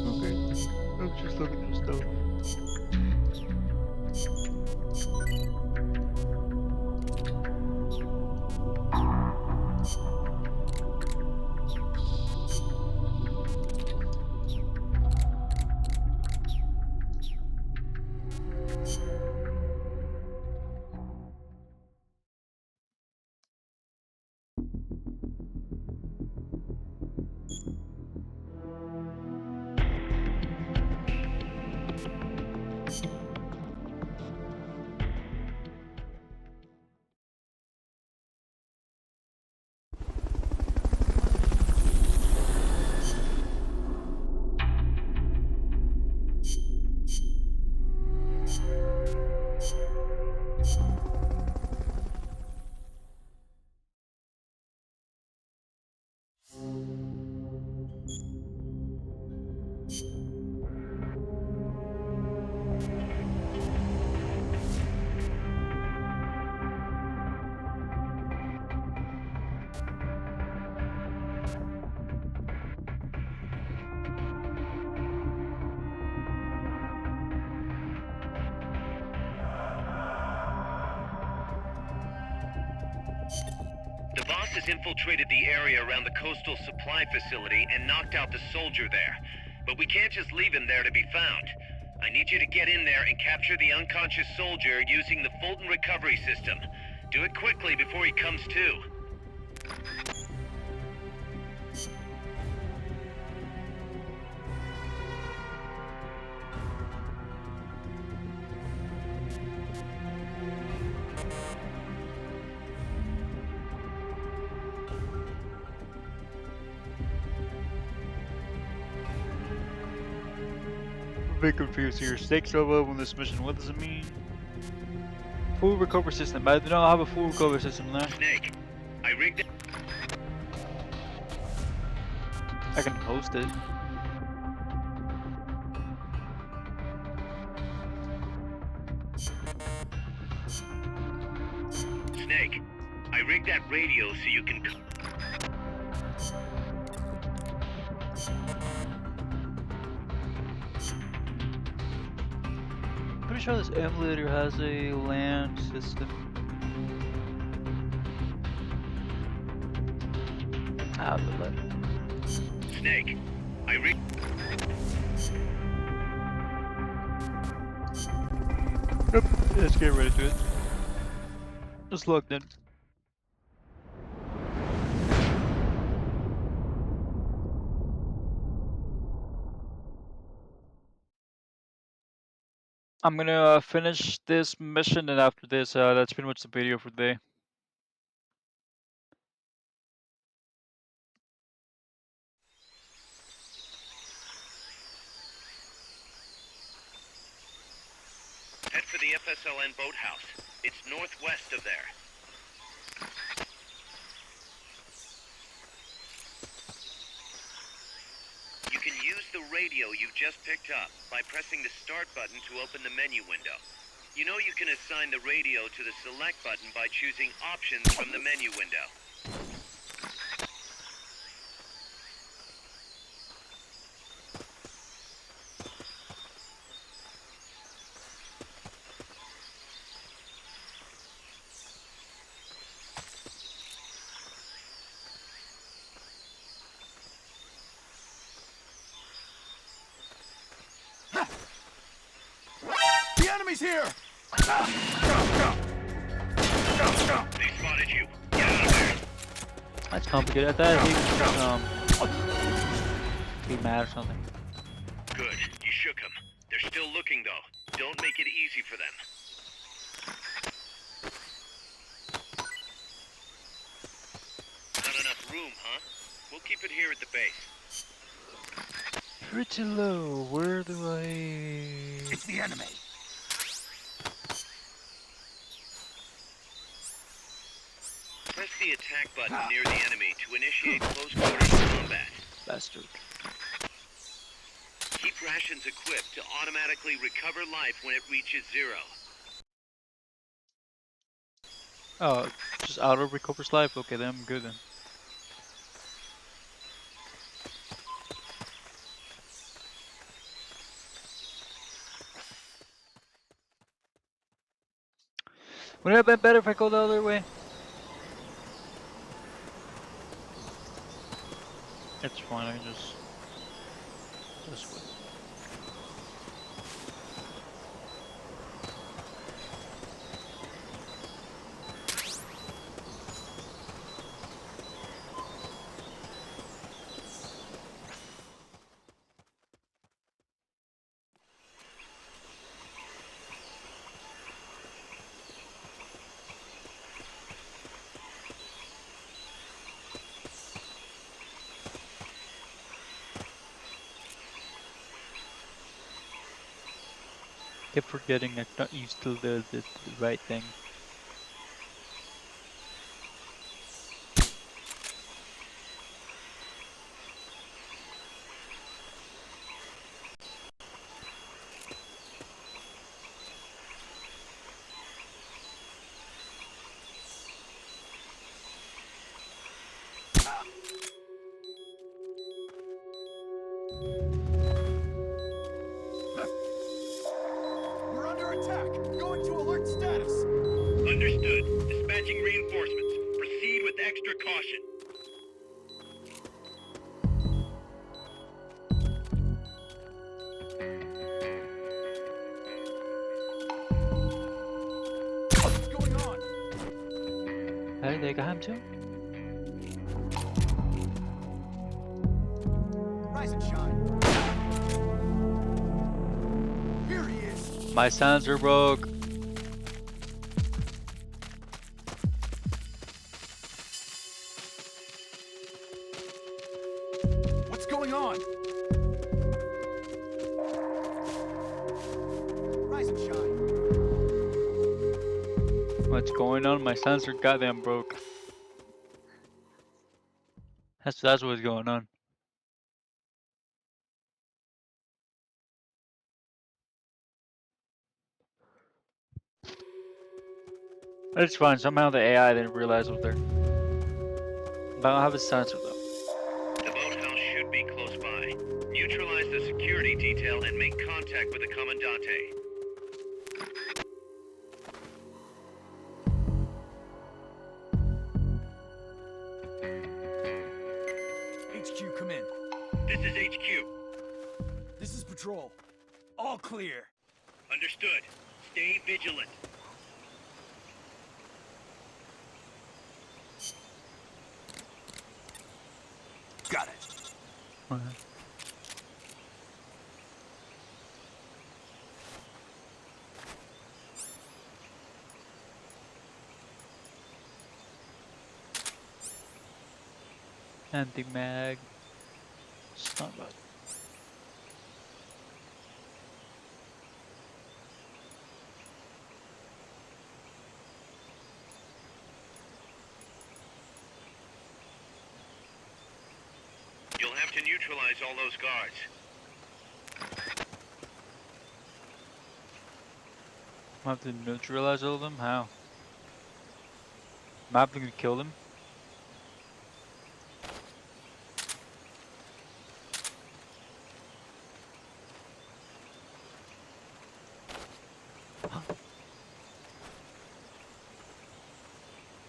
S1: Okay, I'm just looking at stuff.
S8: The boss has infiltrated the area around the coastal supply facility and knocked out the soldier there. But we can't just leave him there to be found. I need you to get in there and capture the unconscious soldier using the Fulton recovery system. Do it quickly before he comes to.
S1: I'm a bit confused here. Stakes are level in this mission. What does it mean? Full recovery system. I do not have a full recovery system now.
S8: Snake, I rigged it.
S1: I can host it.
S8: Snake, I rigged that radio so you can.
S1: Pretty sure this emulator has a LAN system. Ah, but
S8: Snake, I rigged.
S1: Yep, let's get ready to it. Just logged in. I'm gonna finish this mission, and after this, that's pretty much the video for today.
S8: Head for the FSLN boathouse. It's northwest of there. You can use the radio you just picked up by pressing the start button to open the menu window. You know you can assign the radio to the select button by choosing options from the menu window.
S3: The enemy's here!
S8: They spotted you. Get out of there.
S1: That's complicated. I thought he was be mad or something.
S8: Good. You shook them. They're still looking, though. Don't make it easy for them. Not enough room, huh? We'll keep it here at the base.
S1: Pretty low. Where do I?
S11: It's the enemy.
S8: Press the attack button near the enemy to initiate close quarters combat.
S1: Bastard.
S8: Keep rations equipped to automatically recover life when it reaches 0.
S1: Oh, just auto recovers life. Okay, then I'm good then. Wouldn't it have been better if I go the other way? It's fine, I can just this way. Keep forgetting I not used to the right thing.
S3: We're under attack. Going to alert status.
S8: Understood. Dispatching reinforcements. Proceed with extra caution.
S3: What's going on?
S1: Hey, they got him too?
S3: Rise and shine. Here he is.
S1: My sensor broke.
S3: What's going on? Rise and shine.
S1: What's going on? My sensor goddamn broke. That's what's going on. It's fine. Somehow the AI didn't realize what they're. But I don't have a sensor though.
S8: The boathouse should be close by. Neutralize the security detail and make contact with the Commandante.
S3: HQ, come in.
S8: This is HQ.
S3: This is patrol. All clear.
S8: Understood. Stay vigilant.
S11: Got it.
S1: Okay. Anti-mag. Stun button.
S8: You'll have to neutralize all those guards.
S1: I have to neutralize all of them? How? Am I having to kill them?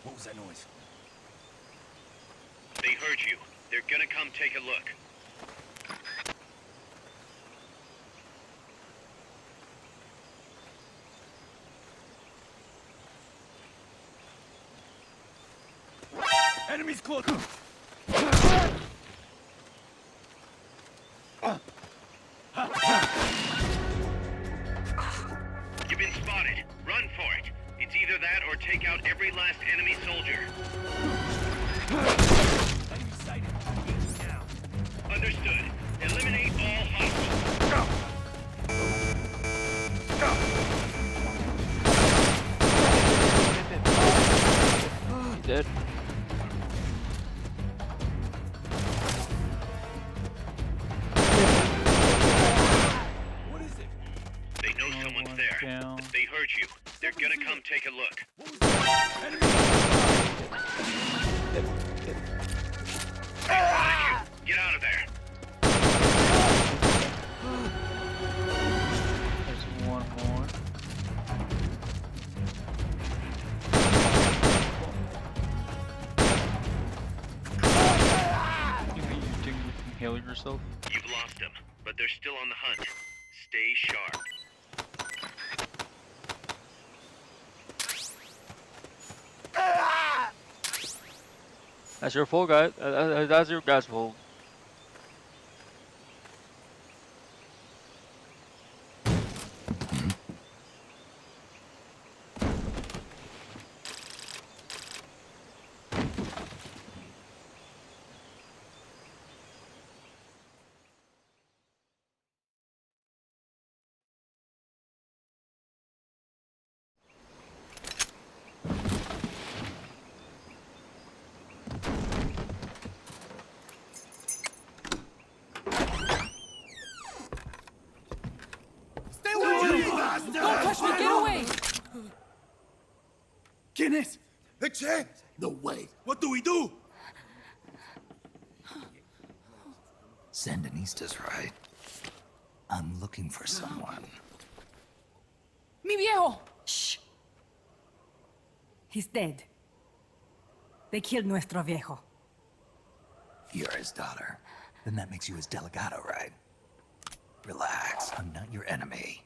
S3: What was that noise?
S8: They heard you. They're gonna come take a look.
S3: Enemies close.
S8: You've been spotted. Run for it. It's either that or take out every last enemy soldier.
S3: Enemy sighted. Engage now.
S8: Understood. Eliminate all hostiles.
S1: He's dead.
S3: What is it?
S8: They know someone's there.
S1: down.
S8: They heard you. They're gonna come take a look.
S3: What was that? Enemy.
S8: Get out of there.
S1: There's one more. You mean you can heal yourself?
S8: You've lost them, but they're still on the hunt. Stay sharp.
S1: That's your fault, guys. That's your guys' fault.
S2: Don't touch me! Get away!
S3: ¿Quién es? Eche. No way. What do we do?
S7: Sandinista's right. I'm looking for someone.
S12: ¡Mi viejo! Shh. He's dead. They killed nuestro viejo.
S7: You're his daughter. Then that makes you his delegado, right? Relax, I'm not your enemy.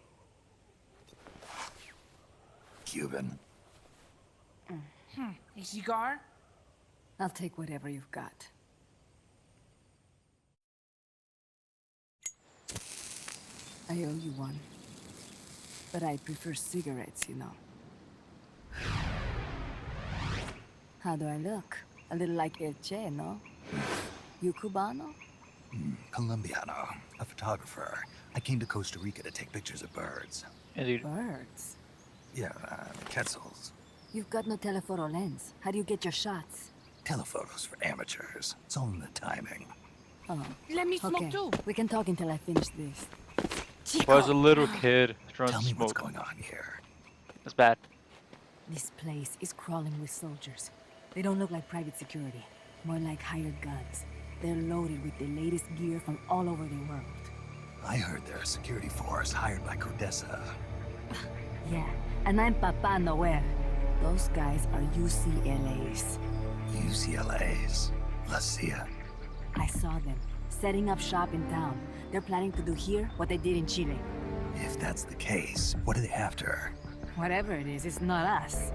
S7: Cuban.
S12: A cigar? I'll take whatever you've got. I owe you one. But I prefer cigarettes, you know. How do I look? A little like El Che, no? You Cubano?
S7: Colombiano, a photographer. I came to Costa Rica to take pictures of birds.
S1: Yeah, dude.
S12: Birds?
S7: Yeah, quetzals.
S12: You've got no telephoto lens. How do you get your shots?
S7: Telephotos for amateurs. It's all in the timing.
S12: Oh,
S2: Let me smoke
S12: okay.
S2: too.
S12: We can talk until I finish this.
S1: Why is a little kid trying
S7: Tell
S1: to
S7: me what's
S1: smoke?
S7: going on here.
S1: That's bad.
S12: This place is crawling with soldiers. They don't look like private security, more like hired guns. They're loaded with the latest gear from all over the world.
S7: I heard they're a security force hired by Codesa.
S12: Yeah, and I'm Papa Noel. Those guys are UCLA's.
S7: UCLA's. La CIA.
S12: I saw them, setting up shop in town. They're planning to do here what they did in Chile.
S7: If that's the case, what are they after?
S12: Whatever it is, it's not us.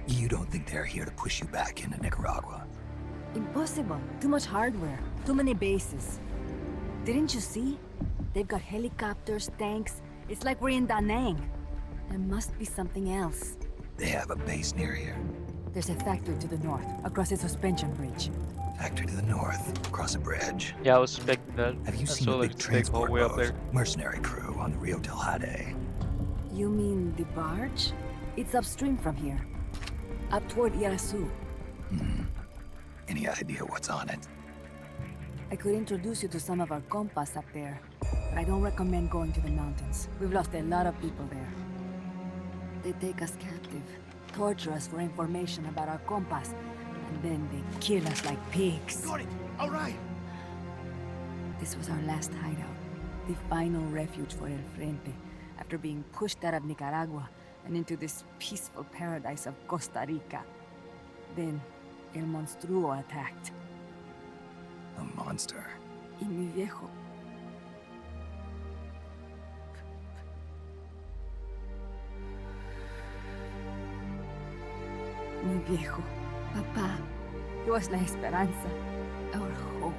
S7: You don't think they're here to push you back into Nicaragua?
S12: Impossible. Too much hardware. Too many bases. Didn't you see? They've got helicopters, tanks. It's like we're in Da Nang. There must be something else.
S7: They have a base near here.
S12: There's a factory to the north, across the suspension bridge.
S7: Factory to the north, across a bridge.
S1: Yeah, I was expecting that.
S7: Have you
S1: I
S7: seen
S1: saw,
S7: the
S1: like,
S7: big
S1: the
S7: transport
S1: way up
S7: boat?
S1: there.
S7: Mercenary crew on the Rio del Jade.
S12: You mean the barge? It's upstream from here. Up toward Irasu.
S7: Any idea what's on it?
S12: I could introduce you to some of our compas up there, but I don't recommend going to the mountains. We've lost a lot of people there. They take us captive, torture us for information about our compas, and then they kill us like pigs.
S3: Got it. All right.
S12: This was our last hideout, the final refuge for El Frente, after being pushed out of Nicaragua and into this peaceful paradise of Costa Rica. Then, El Monstruo attacked.
S7: A monster.
S12: Y mi viejo. Mi viejo, papá, He was la esperanza, our hope.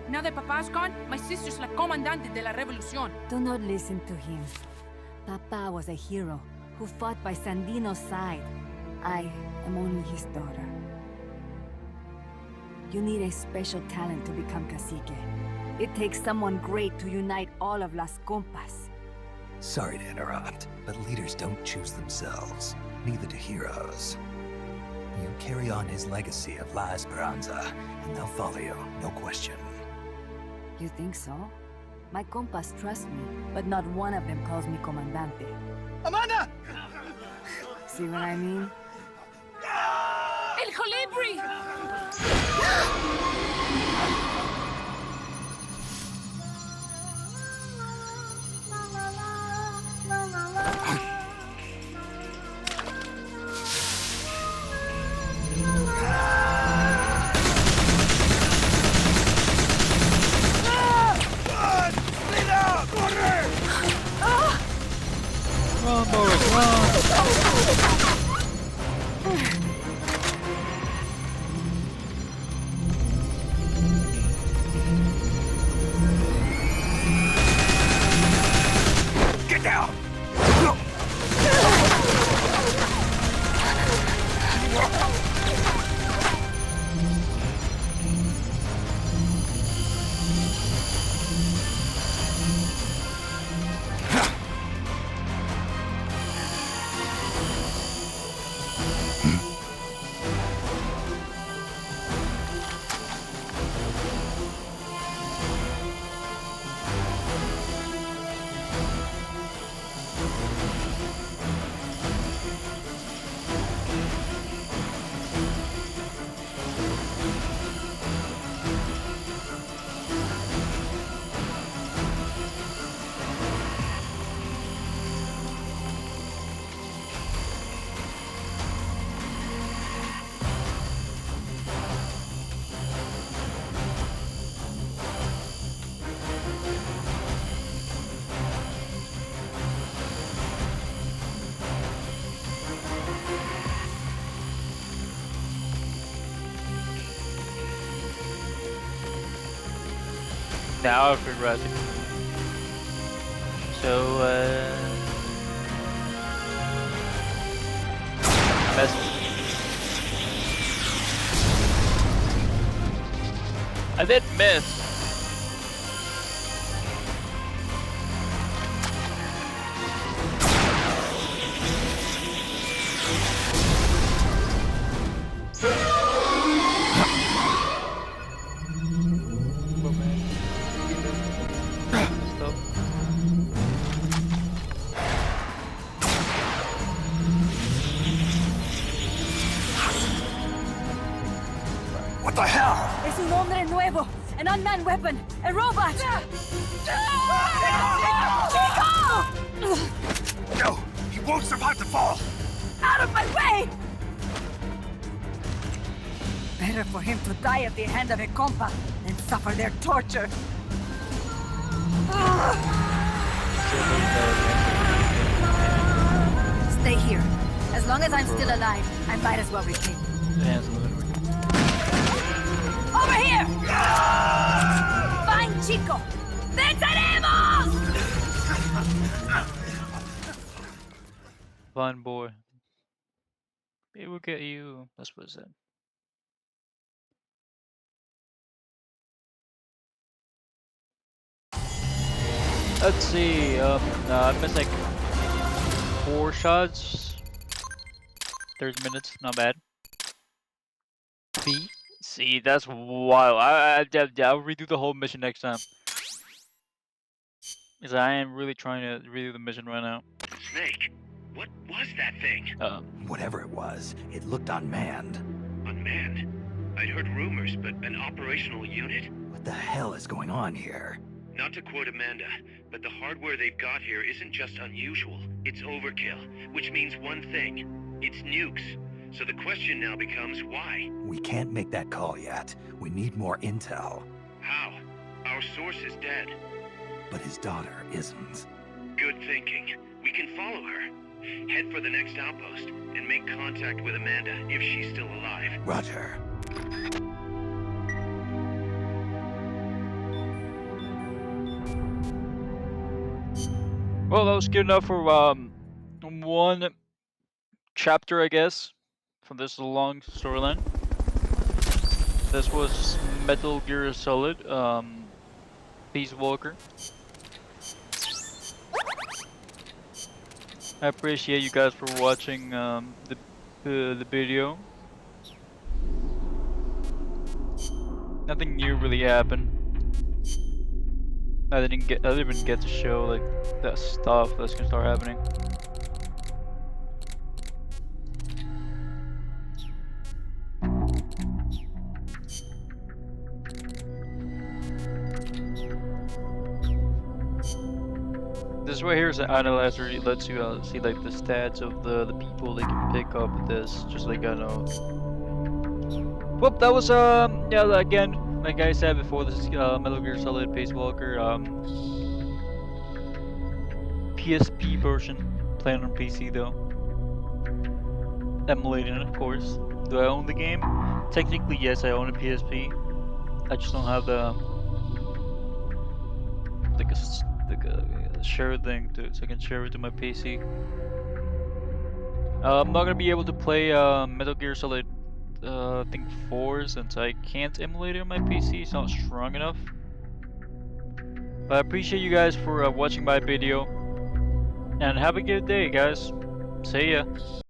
S13: Now that Papa's gone, my sister's la comandante de la revolución.
S12: Do not listen to him. Papa was a hero who fought by Sandino's side. I am only his daughter. You need a special talent to become cacique. It takes someone great to unite all of Las Compas.
S7: Sorry to interrupt, but leaders don't choose themselves. Neither do heroes. You carry on his legacy of La Esperanza, and they'll follow you, no question.
S12: You think so? My compas trust me, but not one of them calls me comandante.
S3: Amanda!
S12: See what I mean?
S13: El Colibri!
S1: Run, Boris, run!
S3: Get down!
S1: Now if we're rising. So, I did miss.
S3: What the hell?
S12: Es un hombre nuevo, an unmanned weapon, a robot! Chico!
S3: No! He won't survive the fall!
S12: Out of my way! Better for him to die at the hand of a compa than suffer their torture. Stay here. As long as I'm still alive, I might as well repay. Over here! Fine, Chico! ¡Venceremos!
S1: Fun boy. Maybe we'll get you. That's what it said. Let's see. I missed like 4 shots. 30 minutes. Not bad. B. See, that's wild. I'll redo the whole mission next time. Because I am really trying to redo the mission right now.
S8: Snake, what was that thing?
S7: Whatever it was, it looked unmanned.
S8: Unmanned? I'd heard rumors, but an operational unit?
S7: What the hell is going on here?
S8: Not to quote Amanda, but the hardware they've got here isn't just unusual, it's overkill, which means one thing. It's nukes. So the question now becomes why?
S7: We can't make that call yet. We need more intel.
S8: How? Our source is dead.
S7: But his daughter isn't.
S8: Good thinking. We can follow her. Head for the next outpost and make contact with Amanda if she's still alive.
S7: Roger.
S1: Well, that was good enough for one chapter, I guess, from this long storyline. This was Metal Gear Solid, Peace Walker. I appreciate you guys for watching the video. Nothing new really happened. I didn't even get to show like that stuff that's gonna start happening. This right here is an analyzer. It lets you see like the stats of the people they can pick up with this. Just like I know. Well, that was yeah, again, like I said before, this is Metal Gear Solid Peace Walker PSP version, playing on PC though. Emulating it, of course. Do I own the game? Technically, yes, I own a PSP. I just don't have the like a share thing so I can share it to my PC. I'm not gonna be able to play Metal Gear Solid I think 4 since I can't emulate it on my PC. It's not strong enough. But I appreciate you guys for watching my video. And have a good day, guys. See ya.